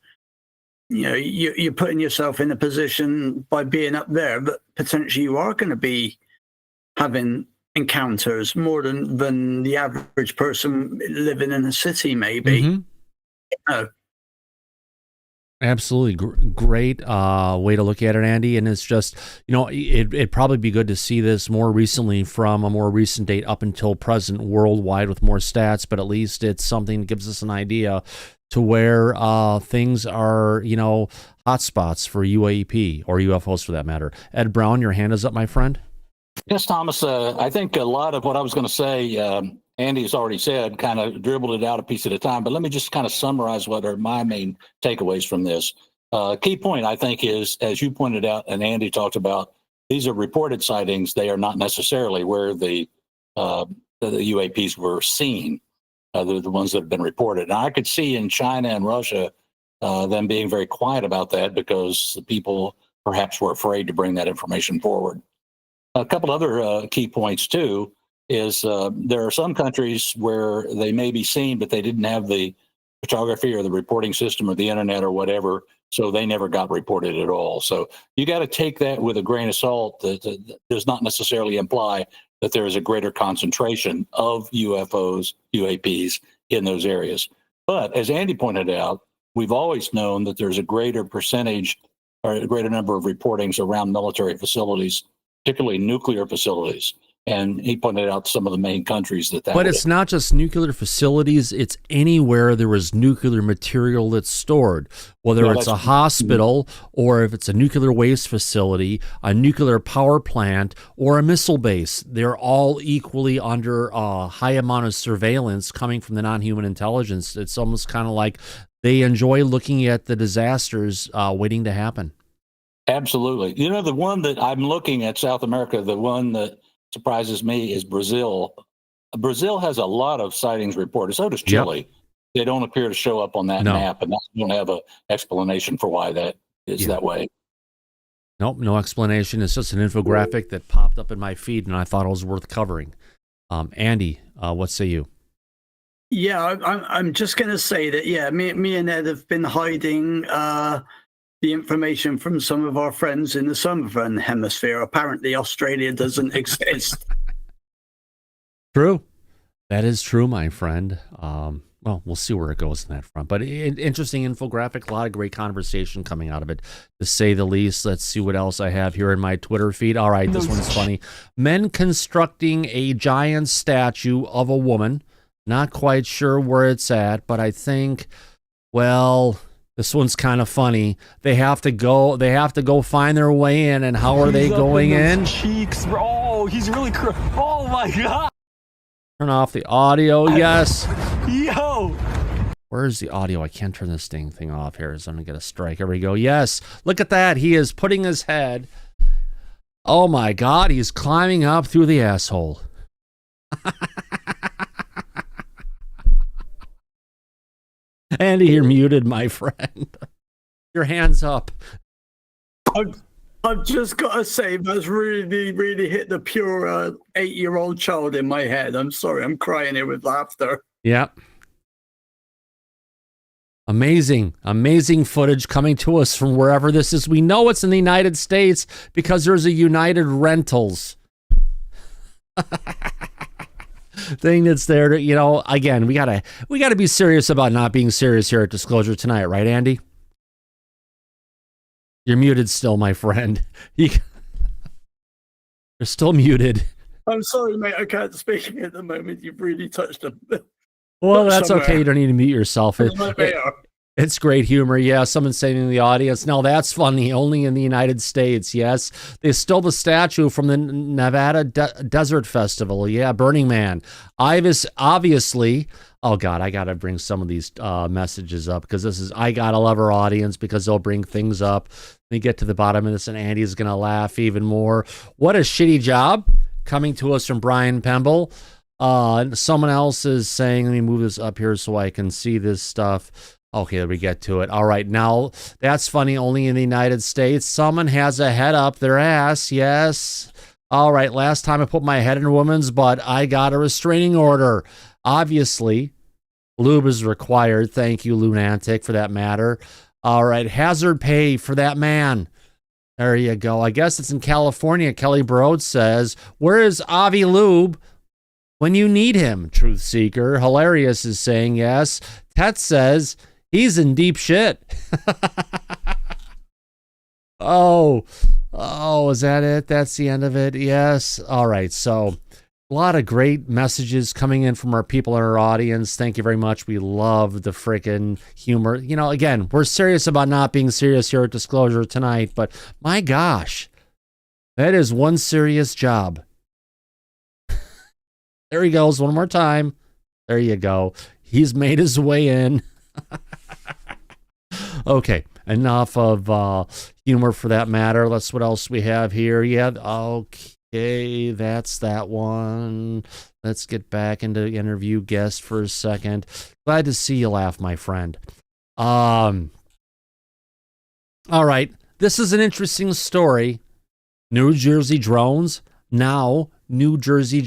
you're putting yourself in a position by being up there, but potentially you are going to be having encounters more than the average person living in a city, maybe. Absolutely great way to look at it, Andy. And it's just, it'd probably be good to see this more recently from a more recent date up until present worldwide with more stats, but at least it's something that gives us an idea to where things are, hotspots for UAP or UFOs for that matter. Ed Brown, your hand is up, my friend. Yes, Thomas. I think a lot of what I was going to say, Andy has already said, kind of dribbled it out a piece at a time. But let me just kind of summarize what are my main takeaways from this. Key point, I think, is, as you pointed out and Andy talked about, these are reported sightings. They are not necessarily where the UAPs were seen. They're the ones that have been reported. And I could see in China and Russia them being very quiet about that because the people perhaps were afraid to bring that information forward. A couple other key points, too, is there are some countries where they may be seen, but they didn't have the photography or the reporting system or the internet or whatever, so they never got reported at all. So you got to take that with a grain of salt. That does not necessarily imply that there is a greater concentration of UFOs, UAPs in those areas. But as Andy pointed out, we've always known that there's a greater percentage or a greater number of reportings around military facilities, particularly nuclear facilities. And he pointed out some of the main countries that But it's not just nuclear facilities. It's anywhere there is nuclear material that's stored, whether it's a hospital or if it's a nuclear waste facility, a nuclear power plant, or a missile base. They're all equally under a high amount of surveillance coming from the non-human intelligence. It's almost kind of like they enjoy looking at the disasters waiting to happen. Absolutely. The one that I'm looking at, South America, the one that surprises me is Brazil. Brazil has a lot of sightings reported. So does Chile. Yep. They don't appear to show up on that map, and I don't have an explanation for why that is that way. Nope, no explanation. It's just an infographic that popped up in my feed, and I thought it was worth covering. Andy, what say you? Yeah, I'm just going to say that, me and Ed have been hiding the information from some of our friends in the Southern Hemisphere. Apparently, Australia doesn't exist. True. That is true, my friend. Well, we'll see where it goes in that front. But interesting infographic, a lot of great conversation coming out of it, to say the least. Let's see what else I have here in my Twitter feed. All right, this one's funny. Men constructing a giant statue of a woman. Not quite sure where it's at, but I think, well, this one's kind of funny. They have to go find their way in, and how are they going in? Cheeks. Oh, he's really oh my God. Turn off the audio. Yes. Yo. Where's the audio? I can't turn this thing off here. So I'm going to get a strike. Here we go. Yes. Look at that. He is putting his head. Oh my God. He's climbing up through the asshole. Andy, you're muted, my friend. Your hands up. I've just got to say, that's really, really hit the pure 8-year-old child in my head. I'm sorry, I'm crying here with laughter. Yep. Amazing footage coming to us from wherever this is. We know it's in the United States because there's a United Rentals thing that's there to, again, we gotta be serious about not being serious here at Disclosure tonight, right, Andy? You're muted still, my friend. You're still muted. I'm sorry, mate. I can't speak at the moment. You've really touched a... Well, that's okay. You don't need to mute yourself. It's great humor. Yeah, someone's saying in the audience, no, that's funny. Only in the United States. Yes. They stole the statue from the Nevada Desert Festival. Yeah, Burning Man. Obviously, oh, God, I got to bring some of these messages up because I got to love our audience because they'll bring things up. We get to the bottom of this and Andy's going to laugh even more. What a shitty job coming to us from Brian Pemble. Someone else is saying, let me move this up here so I can see this stuff. Okay, we get to it. All right, now that's funny. Only in the United States. Someone has a head up their ass. Yes. All right, last time I put my head in a woman's butt, I got a restraining order. Obviously, lube is required. Thank you, Lunatic, for that matter. All right, hazard pay for that man. There you go. I guess it's in California. Kelly Broad says, where is Avi Lube when you need him? Truth Seeker. Hilarious is saying yes. Tet says, he's in deep shit. Oh, is that it? That's the end of it? Yes. All right. So a lot of great messages coming in from our people in our audience. Thank you very much. We love the freaking humor. Again, we're serious about not being serious here at Disclosure tonight, but my gosh, that is one serious job. There he goes one more time. There you go. He's made his way in. Okay, enough of humor for that matter. Let's what else we have here. Yeah, okay, that's that one. Let's get back into interview guest for a second. Glad to see you laugh, my friend. All right, this is an interesting story. New Jersey drones, now New Jersey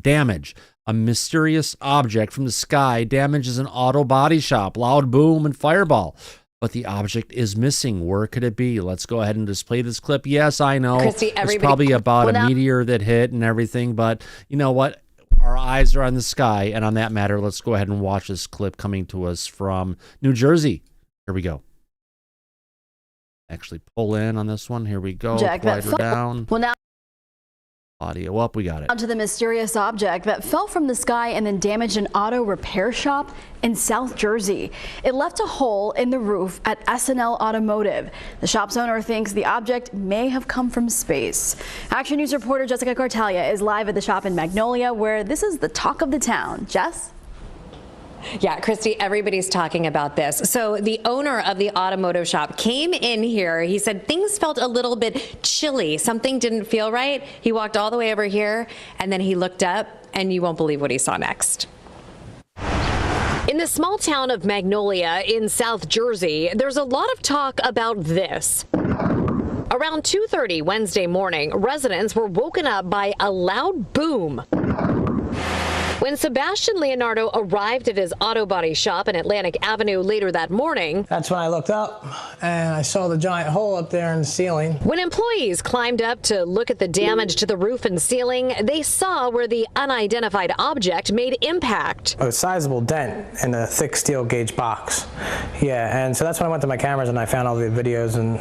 damage. A mysterious object from the sky damages an auto body shop. Loud boom and fireball. But the object is missing. Where could it be? Let's go ahead and display this clip. Yes, I know. Christy, it's probably about a meteor that hit and everything. But you know what? Our eyes are on the sky. And on that matter, let's go ahead and watch this clip coming to us from New Jersey. Here we go. Actually pull in on this one. Here we go. Slide her down. Well, now audio up, we got it. Onto the mysterious object that fell from the sky and then damaged an auto repair shop in South Jersey. It left a hole in the roof at SNL Automotive. The shop's owner thinks the object may have come from space. Action News reporter Jessica Cartalia is live at the shop in Magnolia, where this is the talk of the town. Jess? Yeah, Christy, everybody's talking about this. So the owner of the automotive shop came in here. He said things felt a little bit chilly. Something didn't feel right. He walked all the way over here and then he looked up and you won't believe what he saw next. In the small town of Magnolia in South Jersey, there's a lot of talk about this. Around 2:30 Wednesday morning, residents were woken up by a loud boom. When Sebastian Leonardo arrived at his auto body shop in Atlantic Avenue later that morning, that's when I looked up and I saw the giant hole up there in the ceiling. When employees climbed up to look at the damage to the roof and ceiling, they saw where the unidentified object made impact. A sizable dent in a thick steel gauge box. Yeah, and so that's when I went to my cameras and I found all the videos and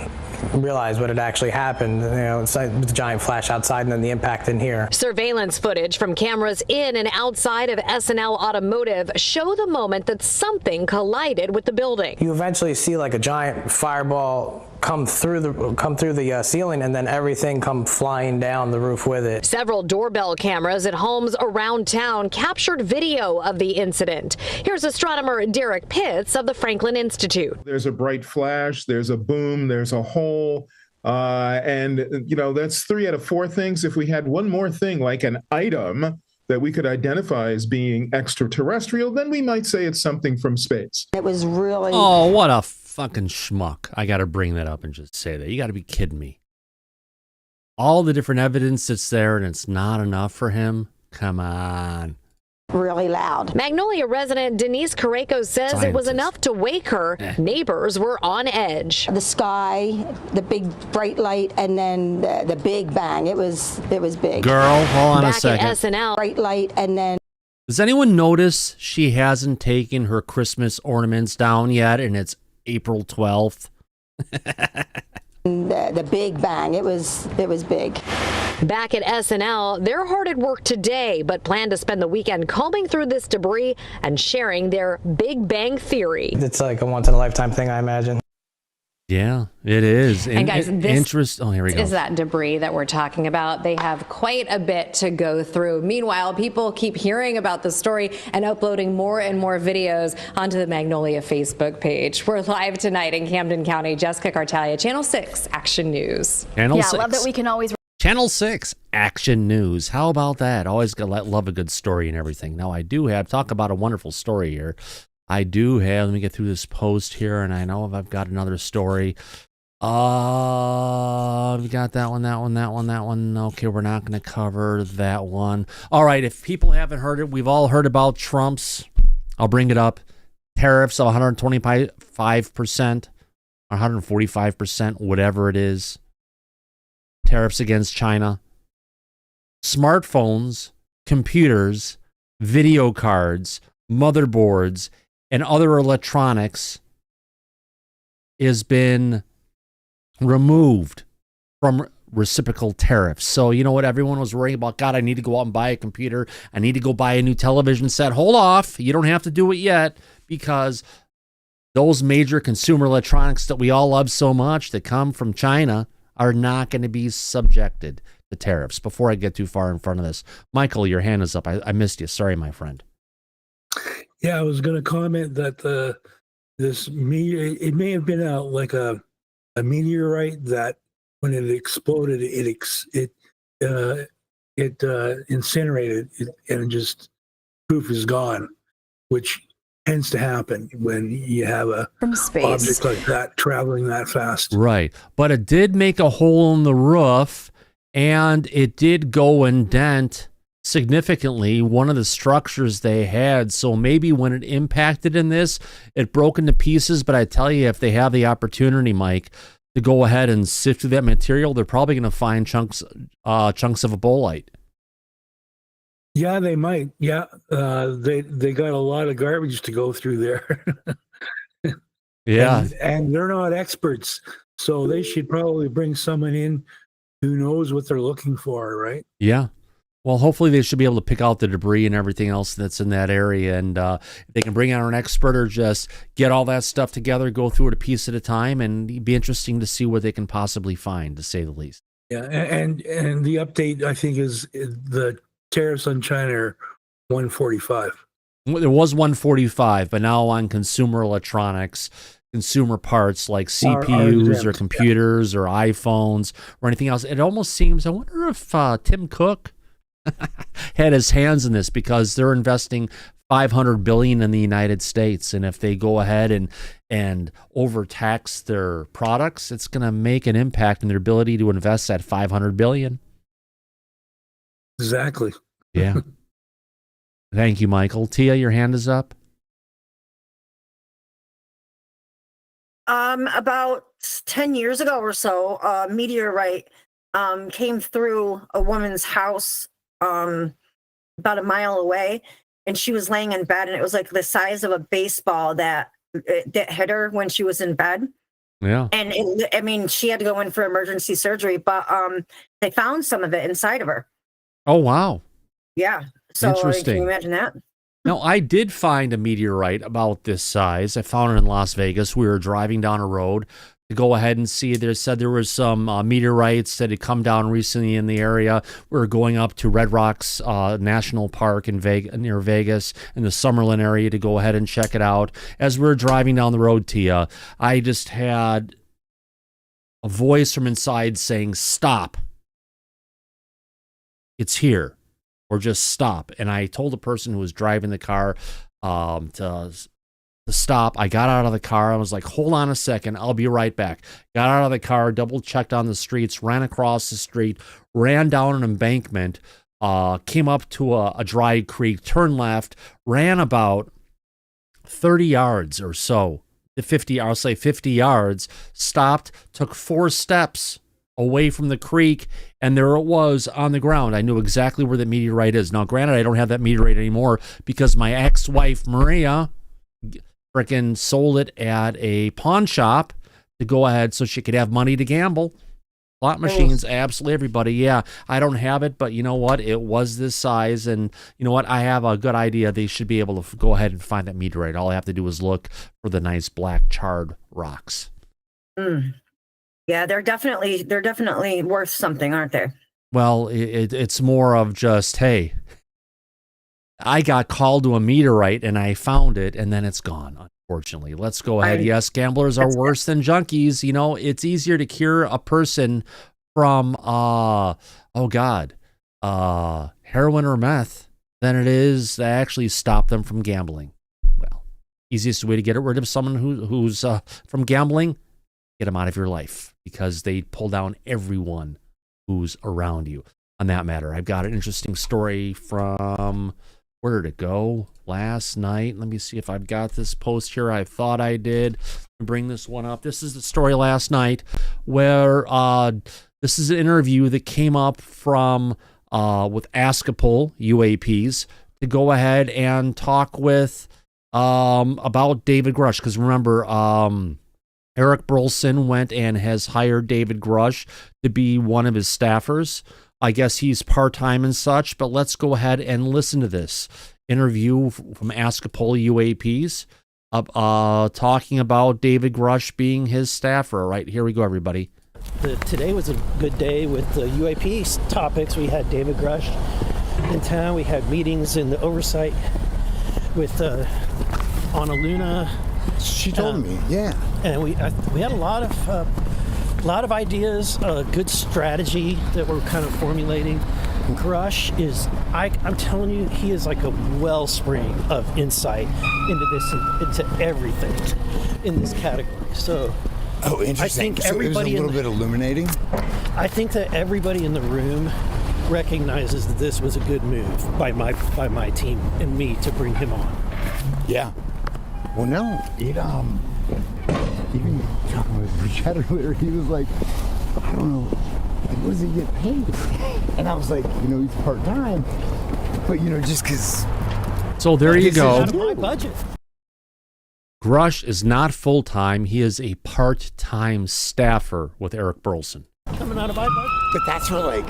realized what had actually happened. It's like the giant flash outside and then the impact in here. Surveillance footage from cameras in and outside of SNL Automotive show the moment that something collided with the building. You eventually see like a giant fireball come through the ceiling and then everything come flying down the roof with it. Several doorbell cameras at homes around town captured video of the incident. Here's astronomer Derek Pitts of the Franklin Institute. There's a bright flash, there's a boom, there's a hole. And that's 3 out of 4 things. If we had one more thing like an item that we could identify as being extraterrestrial, then we might say it's something from space. It was really... Oh, what a fucking schmuck. I got to bring that up and just say that. You got to be kidding me. All the different evidence that's there and it's not enough for him? Come on. Really loud. Magnolia resident Denise Carreco says it was enough to wake her. Neighbors were on edge. The sky, the big bright light, and then the big bang. It was big. Girl, hold on a second. Back at SNL. Bright light, and then... Does anyone notice she hasn't taken her Christmas ornaments down yet and it's April 12th? The big bang. It was big. Back at SNL, they're hard at work today, but plan to spend the weekend combing through this debris and sharing their Big Bang Theory. It's like a once-in-a-lifetime thing, I imagine. Yeah, it is. And guys, this oh, here we go. is that debris that we're talking about. They have quite a bit to go through. Meanwhile, people keep hearing about the story and uploading more and more videos onto the Magnolia Facebook page. We're live tonight in Camden County. Jessica Cartalia, Channel 6 Action News. Channel 6. I love that we can always... Channel 6 Action News. How about that? Always love a good story and everything. Now, I do have, talk about a wonderful story here. I do have, let me get through this post here, and I know if I've got another story. We got that one. Okay, we're not going to cover that one. All right, if people haven't heard it, we've all heard about Trump's, I'll bring it up, tariffs of 125%, 145%, whatever it is. Tariffs against China. Smartphones, computers, video cards, motherboards, and other electronics has been removed from reciprocal tariffs. So, you know what? Everyone was worrying about, God, I need to go out and buy a computer. I need to go buy a new television set. Hold off. You don't have to do it yet, because those major consumer electronics that we all love so much that come from China are not going to be subjected to tariffs. Before I get too far in front of this, Michael, your hand is up. I missed you. Sorry, my friend. Yeah, I was going to comment that it may have been a meteorite that when it exploded, it incinerated and just proof is gone, which tends to happen when you have a from space object like that traveling that fast. Right, but it did make a hole in the roof, and it did go and dent significantly one of the structures they had. So maybe when it impacted in this, it broke into pieces. But I tell you, if they have the opportunity, Mike, to go ahead and sift through that material, they're probably going to find chunks of a bolite. Yeah, they might. Yeah, they got a lot of garbage to go through there. Yeah, and they're not experts, so they should probably bring someone in who knows what they're looking for, right? Yeah. Well, hopefully they should be able to pick out the debris and everything else that's in that area. And if they can bring out an expert or just get all that stuff together, go through it a piece at a time, and it'd be interesting to see what they can possibly find, to say the least. Yeah, and the update, I think, is the tariffs on China are 145. There was 145, but now on consumer electronics, consumer parts like CPUs or computers or iPhones or anything else, it almost seems, I wonder if Tim Cook had his hands in this, because they're investing $500 billion in the United States, and if they go ahead and overtax their products, it's going to make an impact in their ability to invest that $500 billion. Exactly. Yeah. Thank you, Michael. Tia, your hand is up. About 10 years ago or so, a meteorite came through a woman's house about a mile away, and she was laying in bed, and it was like the size of a baseball that hit her when she was in bed. Yeah. And she had to go in for emergency surgery, but they found some of it inside of her. Oh, wow. Yeah. So interesting. Can you imagine that? Now, I did find a meteorite about this size. I found it in Las Vegas. We were driving down a road to go ahead and see. They said there was some meteorites that had come down recently in the area. We were going up to Red Rocks National Park in near Vegas, in the Summerlin area, to go ahead and check it out. As we were driving down the road, Tia, I just had a voice from inside saying, "Stop. It's here." or just stop. And I told the person who was driving the car to stop. I got out of the car. I was like, hold on a second. I'll be right back. Got out of the car, double checked on the streets, ran across the street, ran down an embankment, came up to a dry creek, turned left, ran about 30 yards or so, 50, I'll say 50 yards, stopped, took 4 steps away from the creek, and there it was on the ground. I knew exactly where the meteorite is. Now, granted, I don't have that meteorite anymore because my ex-wife, Maria, frickin' sold it at a pawn shop to go ahead so she could have money to gamble. Slot machines, absolutely, everybody. Yeah, I don't have it, but you know what? It was this size, and you know what? I have a good idea. They should be able to go ahead and find that meteorite. All I have to do is look for the nice black charred rocks. Yeah, they're definitely worth something, aren't they? Well, it's more of just, hey, I got called to a meteorite and I found it, and then it's gone. Unfortunately, let's go ahead. Yes, gamblers are worse than junkies. You know, it's easier to cure a person from, heroin or meth than it is to actually stop them from gambling. Well, easiest way to get rid of someone who's from gambling, get them out of your life, because they pull down everyone who's around you. On that matter, I've got an interesting story from, where did it go? Last night. Let me see if I've got this post here. I thought I did. Bring this one up. This is the story last night where this is an interview that came up from with Eschatology UAPs to go ahead and talk with about David Grusch, because remember, Eric Burleson went and has hired David Grusch to be one of his staffers. I guess he's part-time and such, but let's go ahead and listen to this interview from Eschatology UAPs talking about David Grusch being his staffer. Right, here we go, everybody. Today was a good day with the UAP topics. We had David Grusch in town. We had meetings in the oversight with Anna Luna. She told me, yeah. And we had a lot of ideas, good strategy that we're kind of formulating. Grusch is, I'm telling you, he is like a wellspring of insight into this, into everything in this category. So, interesting. I think so everybody it was a little bit illuminating. I think that everybody in the room recognizes that this was a good move by my team and me to bring him on. Yeah. Well, no, it even talking with Richard earlier, he was like, I don't know, like, what does he get paid? And I was like, he's part-time, but just because. So there you go. Out of my budget. Grusch is not full-time. He is a part-time staffer with Eric Burleson. Coming out of my budget. But that's where,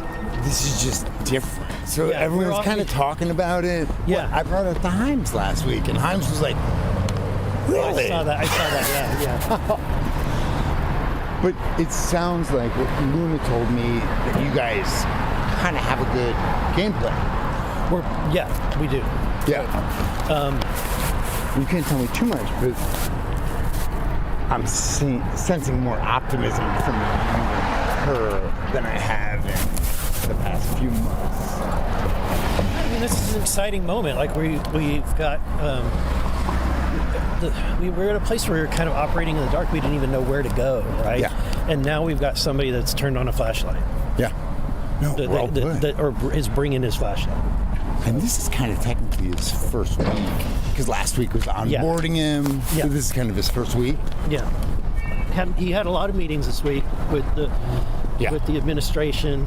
this is just different. So everyone's kind of talking about it. Yeah. Well, I brought up the Himes last week, and Himes was like, really? I saw that, yeah. But it sounds like what Luna told me, that you guys kind of have a good gameplay. Yeah, we do. Yeah. You can't tell me too much, but I'm sensing more optimism from her than I have in the past few months. I mean, this is an exciting moment. Like we've got. We were at a place where we were kind of operating in the dark. We didn't even know where to go, right? Yeah. And now we've got somebody that's turned on a flashlight. Yeah. No, or is bringing his flashlight. And this is kind of technically his first week, because last week was onboarding him. Yeah. So this is kind of his first week. Yeah. He had a lot of meetings this week with the administration.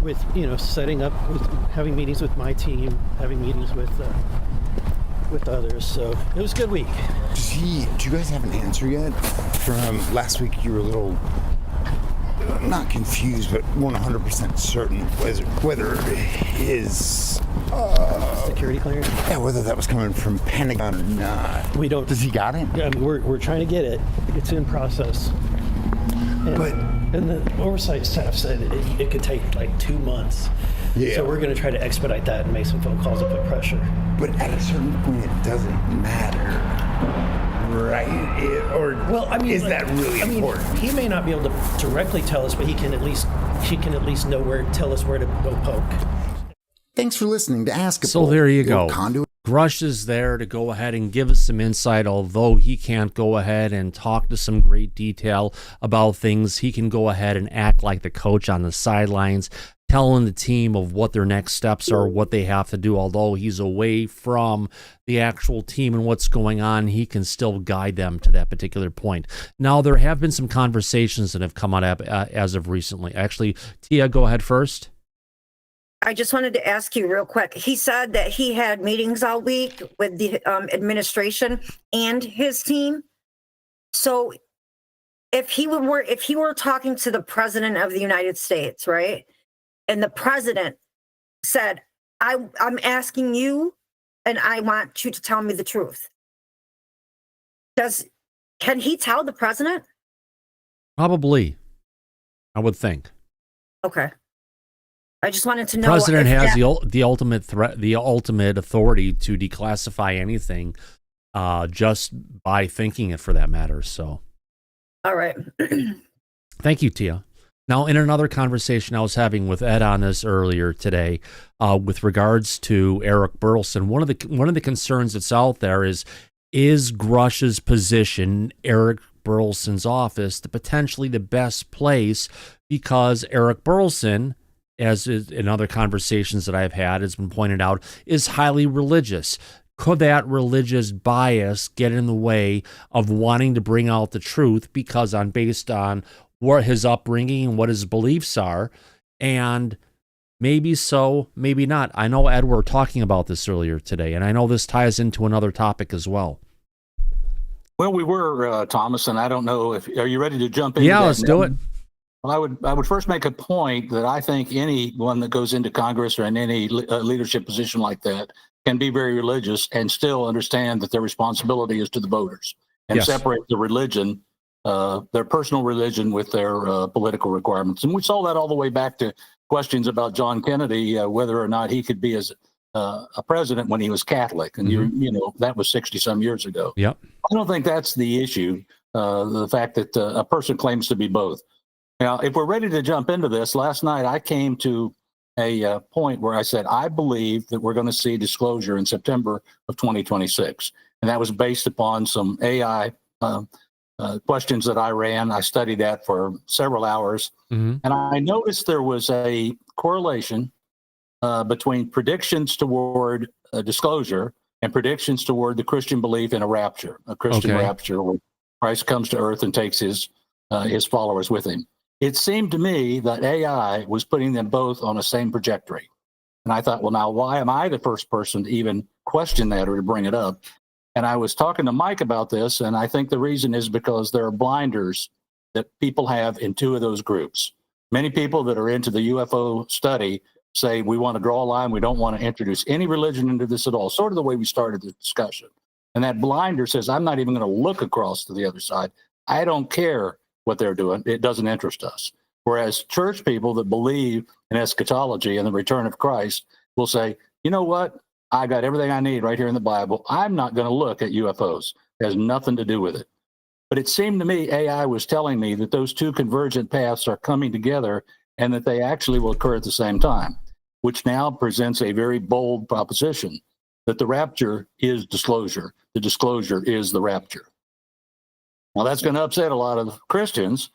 With setting up, with having meetings with my team, having meetings with others. So it was a good week. Do you guys have an answer yet? From last week, you were a little not confused, but 100% certain whether his security clearance. Yeah, whether that was coming from Pentagon or not. We don't. Does he got it? Yeah, I mean, we're trying to get it. It's in process. And the oversight staff said it could take 2 months. Yeah. So we're going to try to expedite that and make some phone calls to put pressure. But at a certain point, it doesn't matter, right? Is that really important? He may not be able to directly tell us, but he can at least tell us where to go poke. Thanks for listening to Ask a So Poll, there you your go. conduit. Grusch is there to go ahead and give us some insight, although he can't go ahead and talk to some great detail about things. He can go ahead and act like the coach on the sidelines, telling the team of what their next steps are, what they have to do. Although he's away from the actual team and what's going on, he can still guide them to that particular point. Now, there have been some conversations that have come out as of recently. Actually, Tia, go ahead first. I just wanted to ask you real quick. He said that he had meetings all week with the administration and his team. So if he were talking to the president of the United States, right? And the president said, I'm asking you and I want you to tell me the truth. Can he tell the president? Probably, I would think. Okay. I just wanted to know. The president has the ultimate threat, the ultimate authority to declassify anything, just by thinking it, for that matter. So, all right. Thank you, Tia. Now, in another conversation I was having with Ed on this earlier today, with regards to Eric Burleson, one of the concerns that's out there is Grusch's position, Eric Burleson's office, potentially the best place, because Eric Burleson, as in other conversations that I've had, has been pointed out, is highly religious. Could that religious bias get in the way of wanting to bring out the truth, because based on what his upbringing and what his beliefs are? And maybe so, maybe not. I know, Ed, we were talking about this earlier today, and I know this ties into another topic as well. Well, we were, Thomas, and I don't know are you ready to jump in? Yeah, let's do it. Well, I would first make a point that I think anyone that goes into Congress or in any leadership position like that can be very religious and still understand that their responsibility is to the voters, and separate the religion, their personal religion, with their political requirements. And we saw that all the way back to questions about John Kennedy, whether or not he could be as a president when he was Catholic. And you know, that was 60 some years ago. Yep. I don't think that's the issue. The fact that a person claims to be both. Now, if we're ready to jump into this, last night I came to a point where I said, I believe that we're going to see disclosure in September of 2026. And that was based upon some AI questions that I ran. I studied that for several hours. And I noticed there was a correlation between predictions toward disclosure and predictions toward the Christian belief in a rapture, a Christian rapture, where Christ comes to earth and takes his followers with him. It seemed to me that AI was putting them both on the same trajectory. And I thought, well, now, why am I the first person to even question that or to bring it up? And I was talking to Mike about this, and I think the reason is because there are blinders that people have in two of those groups. Many people that are into the UFO study say, we want to draw a line, we don't want to introduce any religion into this at all, sort of the way we started the discussion. And that blinder says, I'm not even going to look across to the other side. I don't care what they're doing. It doesn't interest us. Whereas church people that believe in eschatology and the return of Christ will say, you know what? I got everything I need right here in the Bible. I'm not going to look at UFOs. It has nothing to do with it. But it seemed to me AI was telling me that those two convergent paths are coming together and that they actually will occur at the same time, which now presents a very bold proposition that the rapture is disclosure. The disclosure is the rapture. Now, that's going to upset a lot of Christians,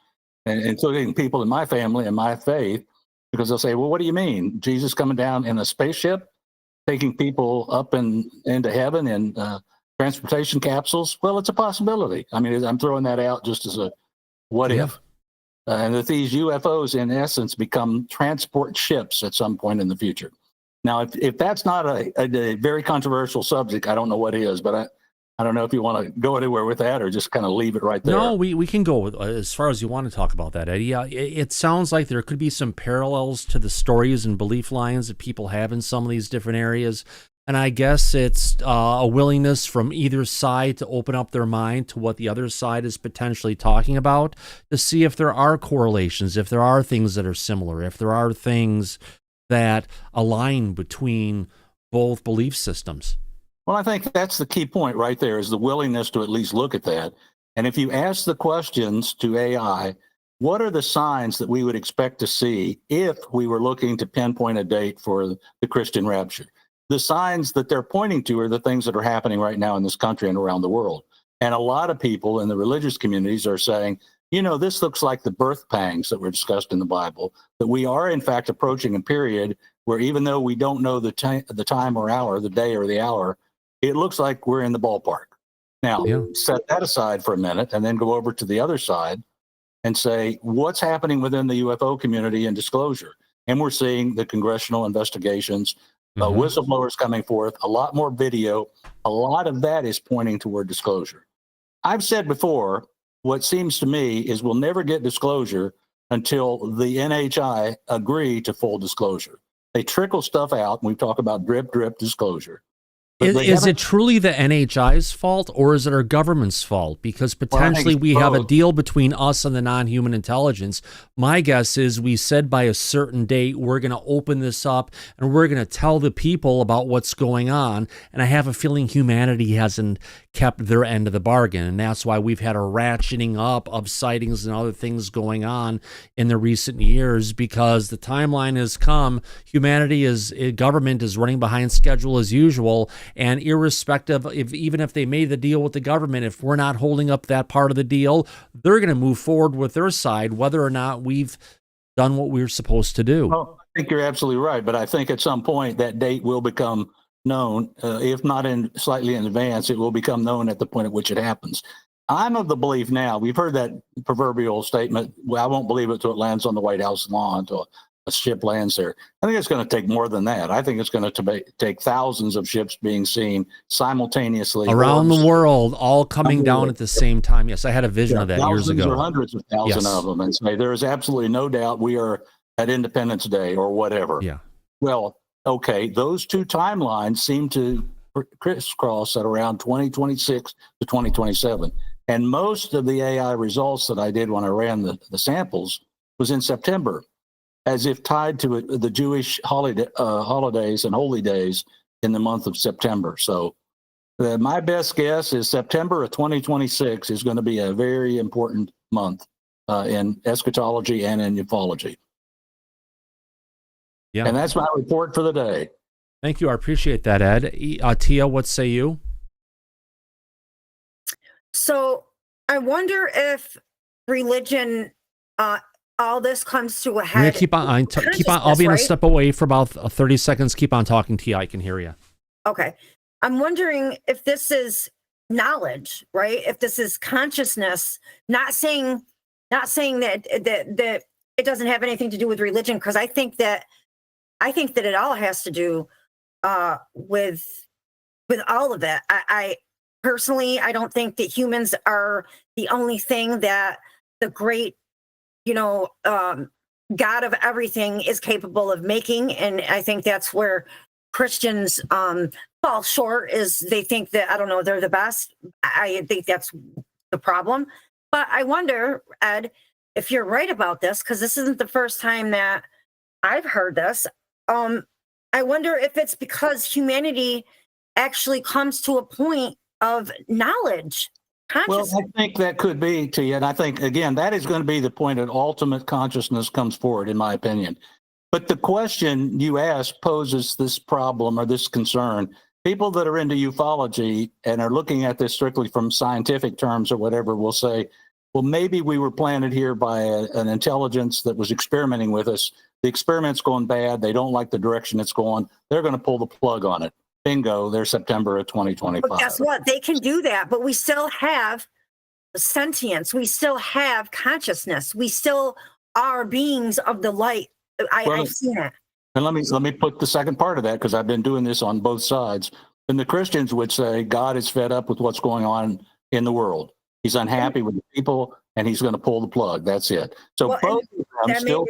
including people in my family and my faith, because they'll say, well, what do you mean? Jesus coming down in a spaceship, taking people up and into heaven in transportation capsules? Well, it's a possibility. I mean, I'm throwing that out just as a what if. And that these UFOs, in essence, become transport ships at some point in the future. Now, if that's not a very controversial subject, I don't know what is, but I don't know if you want to go anywhere with that or just kind of leave it right there. No, we can go with, as far as you want to talk about that, Eddie. It sounds like there could be some parallels to the stories and belief lines that people have in some of these different areas. And I guess it's a willingness from either side to open up their mind to what the other side is potentially talking about, to see if there are correlations, if there are things that are similar, if there are things that align between both belief systems. Well, I think that's the key point right there, is the willingness to at least look at that. And if you ask the questions to AI, what are the signs that we would expect to see if we were looking to pinpoint a date for the Christian rapture? The signs that they're pointing to are the things that are happening right now in this country and around the world. And a lot of people in the religious communities are saying, you know, this looks like the birth pangs that were discussed in the Bible, that we are in fact approaching a period where even though we don't know the time or hour, the day or the hour, it looks like we're in the ballpark. Now, set that aside for a minute and then go over to the other side and say, what's happening within the UFO community and disclosure? And we're seeing the congressional investigations, whistleblowers coming forth, a lot more video. A lot of that is pointing toward disclosure. I've said before, what seems to me is we'll never get disclosure until the NHI agree to full disclosure. They trickle stuff out, and we talk about drip, drip disclosure. Is it truly the NHI's fault, or is it our government's fault? Because potentially we have a deal between us and the non-human intelligence. My guess is we said by a certain date, we're going to open this up and we're going to tell the people about what's going on. And I have a feeling humanity hasn't kept their end of the bargain. And that's why we've had a ratcheting up of sightings and other things going on in the recent years, because the timeline has come. Government is running behind schedule as usual. And irrespective of even if they made the deal with the government, if we're not holding up that part of the deal, they're going to move forward with their side, whether or not we've done what we're supposed to do. Well, I think you're absolutely right. But I think at some point that date will become known, if not slightly in advance, it will become known at the point at which it happens. I'm of the belief now, we've heard that proverbial statement, well, I won't believe it till it lands on the White House lawn, until a ship lands there. I think it's going to take more than that. I think it's going to take thousands of ships being seen simultaneously. Around the world, all coming down at the same time. Yes, I had a vision of that years ago. Thousands or hundreds of thousands of them. And say, there is absolutely no doubt we are at Independence Day or whatever. Yeah. Well, okay, those two timelines seem to crisscross at around 2026 to 2027. And most of the AI results that I did when I ran the samples was in September, as if tied to the Jewish holidays and holy days in the month of September. So my best guess is September of 2026 is going to be a very important month in eschatology and in ufology. Yeah. And that's my report for the day. Thank you. I appreciate that, Ed. Tia, what say you? So I wonder if religion, all this comes to a head. I'm gonna keep on. I'll be in a step away for about 30 seconds. Keep on talking, Tia. I can hear you. Okay. I'm wondering if this is knowledge, right? If this is consciousness, not saying that it doesn't have anything to do with religion, because I think that it all has to do with all of it. I personally, I don't think that humans are the only thing that the great, God of everything is capable of making. And I think that's where Christians fall short, is they think that, I don't know, they're the best. I think that's the problem. But I wonder, Ed, if you're right about this, because this isn't the first time that I've heard this. I wonder if it's because humanity actually comes to a point of knowledge. Well, I think that could be, Tia, and I think, again, that is going to be the point that ultimate consciousness comes forward, in my opinion. But the question you asked poses this problem or this concern. People that are into ufology and are looking at this strictly from scientific terms or whatever will say, well, maybe we were planted here by an intelligence that was experimenting with us. The experiment's going bad. They don't like the direction it's going. They're going to pull the plug on it. Bingo, there's September of 2025. But guess what? They can do that, but we still have sentience. We still have consciousness. We still are beings of the light. I've seen it. And let me put the second part of that, because I've been doing this on both sides. And the Christians would say God is fed up with what's going on in the world. He's unhappy with the people, and he's going to pull the plug. That's it. So both of them still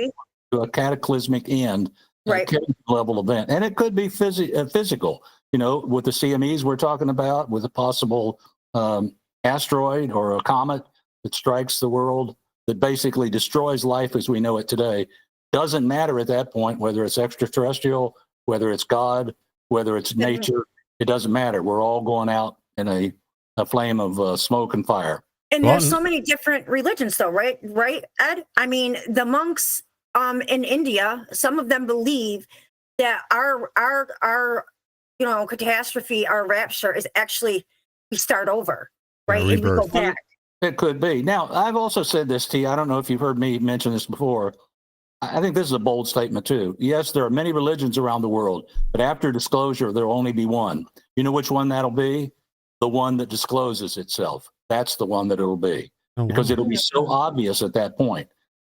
to a cataclysmic end, right? Level event, and it could be physical. With the CMEs we're talking about, with a possible asteroid or a comet that strikes the world that basically destroys life as we know it today. Doesn't matter at that point whether it's extraterrestrial, whether it's God, whether it's nature. It doesn't matter. We're all going out in a flame of smoke and fire. And there's so many different religions, though, right? Right, Ed? I mean, the monks in India, some of them believe that our catastrophe, our rapture is actually we start over, right? And we go back. It could be. Now, I've also said this to you. I don't know if you've heard me mention this before. I think this is a bold statement, too. Yes, there are many religions around the world, but after disclosure, there'll only be one. You know which one that'll be? The one that discloses itself. That's the one that it'll be, because it'll be so obvious at that point.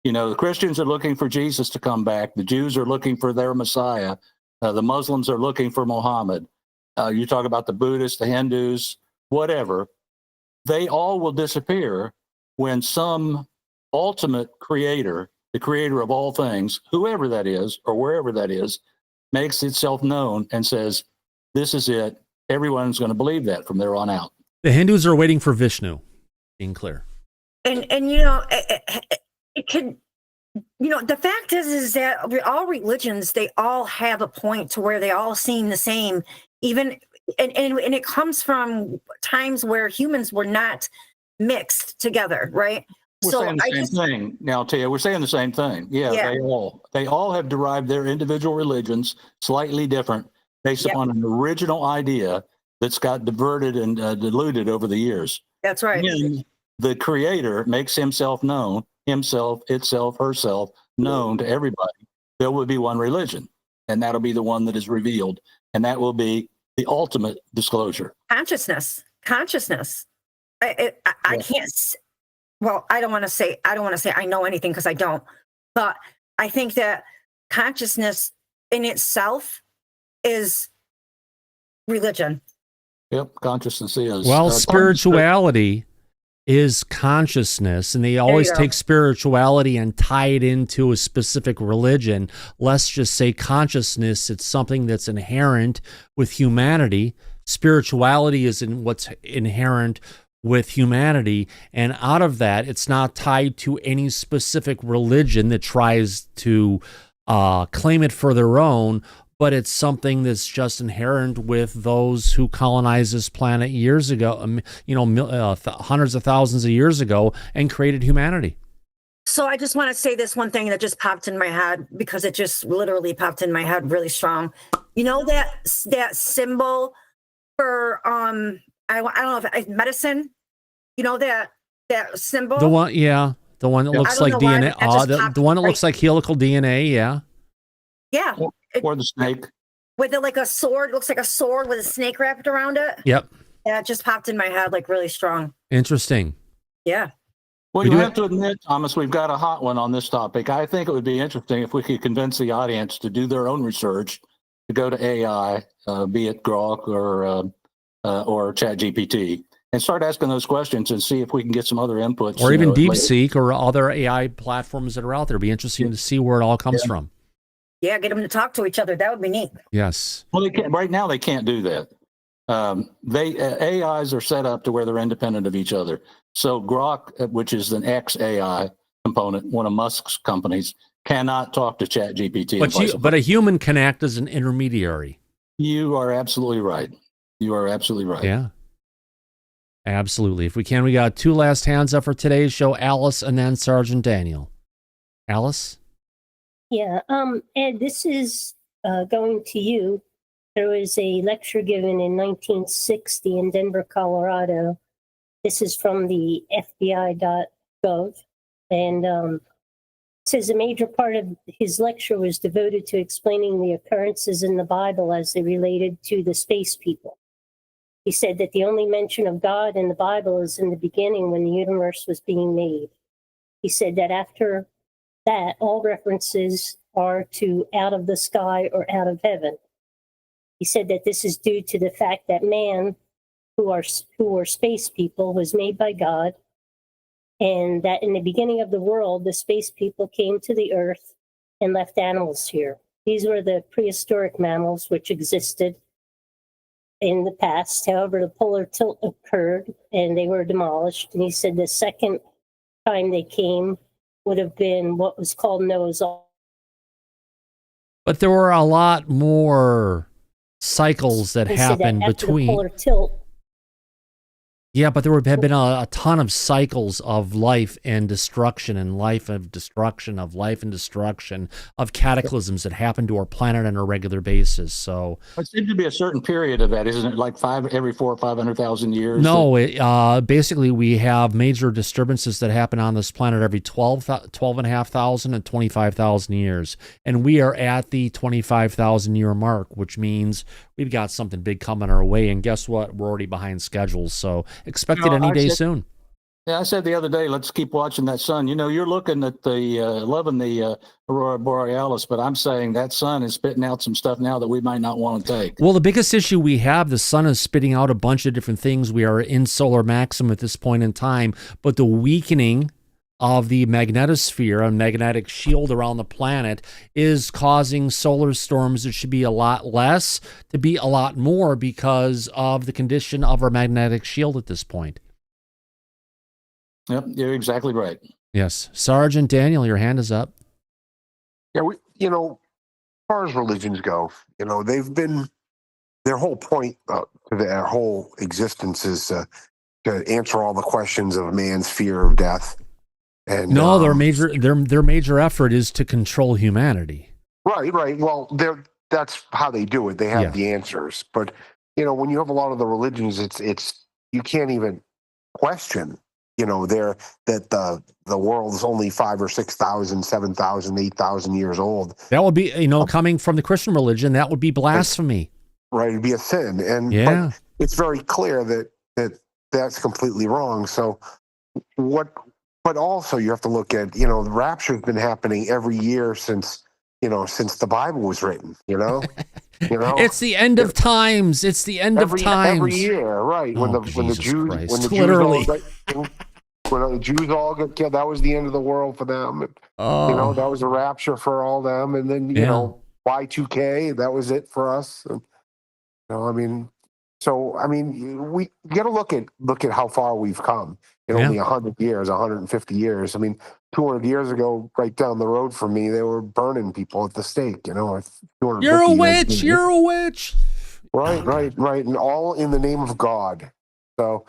You know, the Christians are looking for Jesus to come back. The Jews are looking for their Messiah. The Muslims are looking for Muhammad. You talk about the Buddhists, the Hindus, whatever. They all will disappear when some ultimate creator, the creator of all things, whoever that is or wherever that is, makes itself known and says, this is it. Everyone's going to believe that from there on out. The Hindus are waiting for Vishnu, being clear. And it could, the fact is that all religions, they all have a point to where they all seem the same, even, and it comes from times where humans were not mixed together, right? We're saying the same thing now, Tia. We're saying the same thing. Yeah. They all have derived their individual religions slightly different based upon an original idea that's got diverted and diluted over the years. That's right. And the creator makes himself known, itself, herself, known to everybody. There will be one religion, and that'll be the one that is revealed, and that will be the ultimate disclosure. Consciousness. I can't. Well, I don't want to say I know anything, because I don't. But I think that consciousness in itself is religion. Yep, consciousness is. Well, spirituality is consciousness, and they always take spirituality and tie it into a specific religion. Let's just say consciousness, it's something that's inherent with humanity. Spirituality is in what's inherent with humanity, and out of that, it's not tied to any specific religion that tries to claim it for their own, but it's something that's just inherent with those who colonized this planet years ago, hundreds of thousands of years ago, and created humanity. So I just want to say this one thing that just popped in my head, because it just literally popped in my head really strong. You know that symbol for I don't know if it's medicine. You know that symbol. The one that looks like DNA. The one that looks like helical DNA. Yeah. Yeah. Or the snake. With it like a sword, looks like a sword with a snake wrapped around it. Yep. Yeah, it just popped in my head like really strong. Interesting. Yeah. Well, you have to admit, Thomas, we've got a hot one on this topic. I think it would be interesting if we could convince the audience to do their own research, to go to AI, be it Grok or ChatGPT, and start asking those questions and see if we can get some other inputs. Or even DeepSeek or other AI platforms that are out there. It'd be interesting to see where it all comes from. Yeah, get them to talk to each other. That would be neat. Yes. Well, they can't. Right now, they can't do that. AIs are set up to where they're independent of each other. So Grok, which is an XAI component, one of Musk's companies, cannot talk to ChatGPT. But a human can act as an intermediary. You are absolutely right. Yeah. Absolutely. If we can, we got two last hands up for today's show, Alice and then Sergeant Daniel. Alice? Yeah, Ed, this is going to you. There was a lecture given in 1960 in Denver, Colorado. This is from the FBI.gov. And it says a major part of his lecture was devoted to explaining the occurrences in the Bible as they related to the space people. He said that the only mention of God in the Bible is in the beginning when the universe was being made. He said that after that, all references are to out of the sky or out of heaven. He said that this is due to the fact that man, who are space people, was made by God, and that in the beginning of the world, the space people came to the earth and left animals here. These were the prehistoric mammals which existed in the past. However, the polar tilt occurred and they were demolished. And he said the second time they came would have been what was called Noah's Ark. But there were a lot more cycles that happened between. The polar tilt, Yeah, but there have been a ton of cycles of life and destruction and life of destruction of life and destruction of cataclysms that happen to our planet on a regular basis. So It seems to be a certain period of that, isn't it? Like every 400,000 or 500,000 years. no, basically we have major disturbances that happen on this planet every 12,500 and 25,000 years. And we are at the 25,000 year mark, which means we've got something big coming our way. And guess what? We're already behind schedule. So expect it any day soon. Yeah, I said the other day, let's keep watching that sun. You know, you're looking at loving the Aurora Borealis, but I'm saying that sun is spitting out some stuff now that we might not want to take. Well, the biggest issue we have, the sun is spitting out a bunch of different things. We are in solar maximum at this point in time, but the weakening of the magnetosphere, a magnetic shield around the planet, is causing solar storms that should be a lot less to be a lot more because of the condition of our magnetic shield at this point. Yep, you're exactly right. Yes. Sergeant Daniel, your hand is up. Yeah, as far as religions go, they've been, their whole point to their whole existence is to answer all the questions of man's fear of death. And no, their major effort is to control humanity. Right. Well, that's how they do it. They have the answers. But when you have a lot of the religions, it's you can't even question. That the world is only 5,000 or 6,000, 7,000, 8,000 years old. That would be, coming from the Christian religion, that would be blasphemy. Right, it'd be a sin, but it's very clear that that's completely wrong. So But also you have to look at, the rapture's been happening every year since the Bible was written. It's the end of times. It's the end of times. Every year, right? When the Jews all got killed, that was the end of the world for them. That was a rapture for all them. And then Y2K, that was it for us. And, we got to look at how far we've come in only 100 years, 150 years. 200 years ago, right down the road from me, they were burning people at the stake. You're a witch. You're a witch. Right, and all in the name of God. So,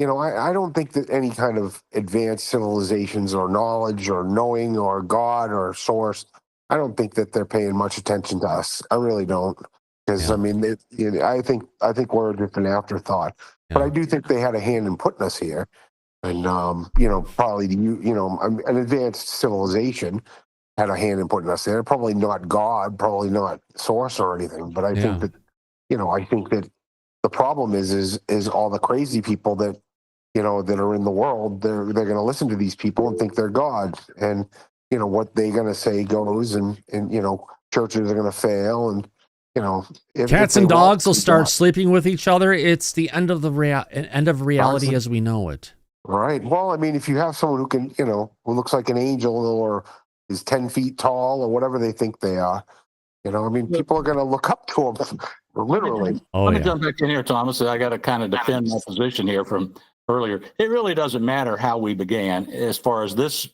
I don't think that any kind of advanced civilizations or knowledge or knowing or God or source, I don't think that they're paying much attention to us. I really don't. Because I think we're just an afterthought. But I do think they had a hand in putting us here, and probably an advanced civilization had a hand in putting us there. Probably not God, probably not source or anything. But I think that the problem is all the crazy people that that are in the world. They're going to listen to these people and think they're God, and what they're going to say goes, and churches are going to fail, and cats and dogs will start sleeping with each other. It's the end of reality as we know it. Right. Well, if you have someone who can, who looks like an angel or is 10 feet tall or whatever they think they are, people are going to look up to them, literally. Let me jump back in here, Thomas. I got to kind of defend my position here from earlier. It really doesn't matter how we began as far as this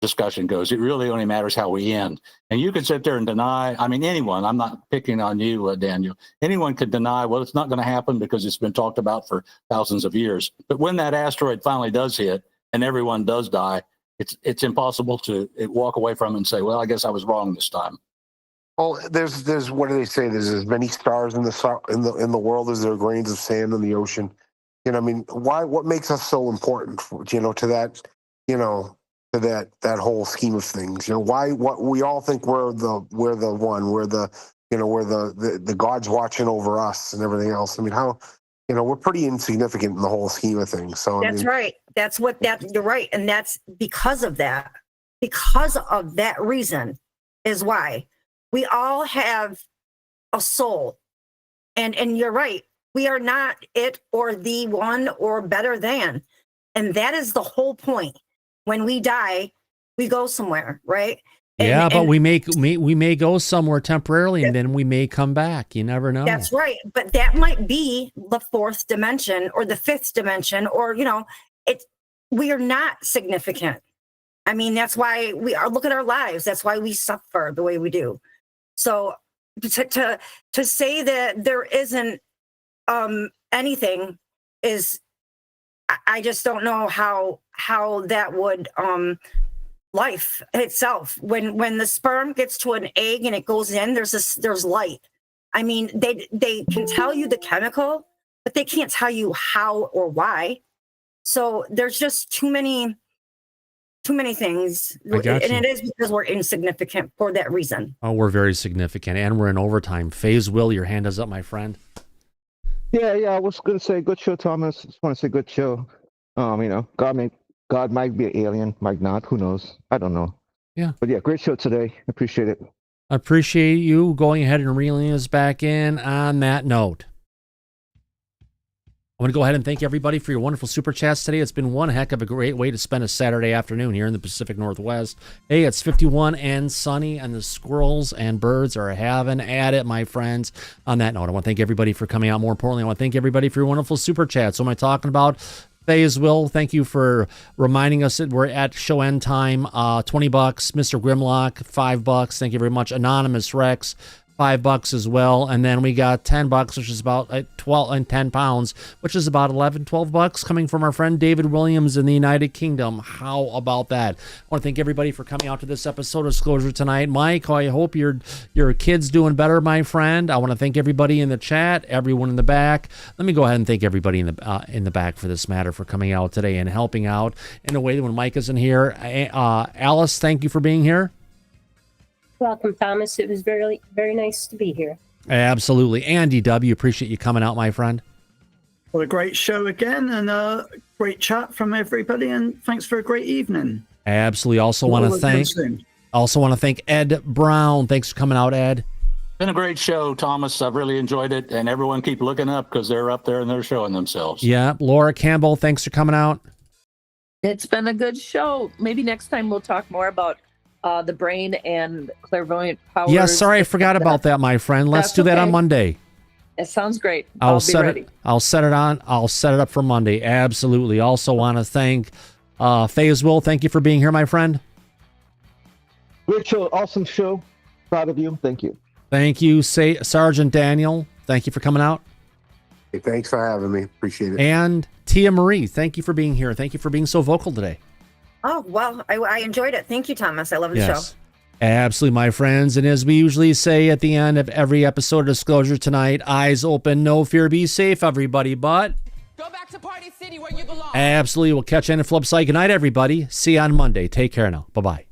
discussion goes. It really only matters how we end. And you can sit there and deny, anyone, I'm not picking on you, Daniel, anyone could deny, well, it's not going to happen because it's been talked about for thousands of years. But when that asteroid finally does hit and everyone does die, it's impossible to walk away from it and say, well, I guess I was wrong this time. Well, there's what do they say? There's as many stars in the world as there are grains of sand in the ocean. What makes us so important, to that, to that whole scheme of things? What we all think we're the one, we're the God's watching over us and everything else. How, we're pretty insignificant in the whole scheme of things. So that's right. You're right. And that's because of that reason is why we all have a soul. And you're right. We are not it or the one or better than. And that is the whole point. When we die, we go somewhere, right? But we may go somewhere temporarily, and then we may come back. You never know. That's right. But that might be the fourth dimension or the fifth dimension, or we are not significant. That's why we are. Look at our lives. That's why we suffer the way we do. So to say that there isn't anything is I just don't know how that would life itself. When the sperm gets to an egg and it goes in, there's light. I mean, they can tell you the chemical, but they can't tell you how or why. So there's just too many things. And it is because we're insignificant for that reason. Oh, we're very significant, and we're in overtime. Phase Will, your hand is up, my friend. Yeah, I was going to say good show, Thomas. Just want to say good show. God might be an alien, might not. Who knows? I don't know. Yeah. But yeah, great show today. Appreciate it. Appreciate you going ahead and reeling us back in on that note. I want to go ahead and thank everybody for your wonderful super chats today. It's been one heck of a great way to spend a Saturday afternoon here in the Pacific Northwest. Hey, it's 51 and sunny, and the squirrels and birds are having at it, my friends. On that note, I want to thank everybody for coming out. More importantly, I want to thank everybody for your wonderful super chats. So am I talking about Phase Will? Thank you for reminding us that we're at show end time. $20. Mr. Grimlock, $5. Thank you very much. Anonymous Rex, $5 as well. And then we got $10, which is about 12 and 10 pounds, which is about $12 coming from our friend David Williams in the United Kingdom. How about that? I want to thank everybody for coming out to this episode of Disclosure tonight. Mike, I hope your kid's doing better, my friend. I want to thank everybody in the chat, everyone in the back. Let me go ahead and thank everybody in the back for this matter for coming out today and helping out in a way that when Mike isn't here. Alice, thank you for being here. Welcome, Thomas. It was very, very nice to be here. Absolutely. Andy W., appreciate you coming out, my friend. What a great show again, and a great chat from everybody, and thanks for a great evening. Absolutely. Also want to thank Ed Brown. Thanks for coming out, Ed. Been a great show, Thomas. I've really enjoyed it, and everyone keep looking up because they're up there and they're showing themselves. Yeah. Laura Campbell, thanks for coming out. It's been a good show. Maybe next time we'll talk more about the brain and clairvoyant powers. Yeah, sorry, I forgot about that, my friend. Let's do that on Monday. It sounds great. I'll be ready. I'll set it up for Monday. Absolutely. Also want to thank Phase Will. Thank you for being here, my friend. Great show. Awesome show. Proud of you. Thank you. Thank you, Sergeant Daniel. Thank you for coming out. Hey, thanks for having me. Appreciate it. And Tia Marie, thank you for being here. Thank you for being so vocal today. Oh, well, I enjoyed it. Thank you, Thomas. I love the show. Absolutely, my friends. And as we usually say at the end of every episode of Disclosure tonight, eyes open, no fear, be safe, everybody. But go back to Party City where you belong. Absolutely. We'll catch you on the flip side. Good night, everybody. See you on Monday. Take care now. Bye-bye.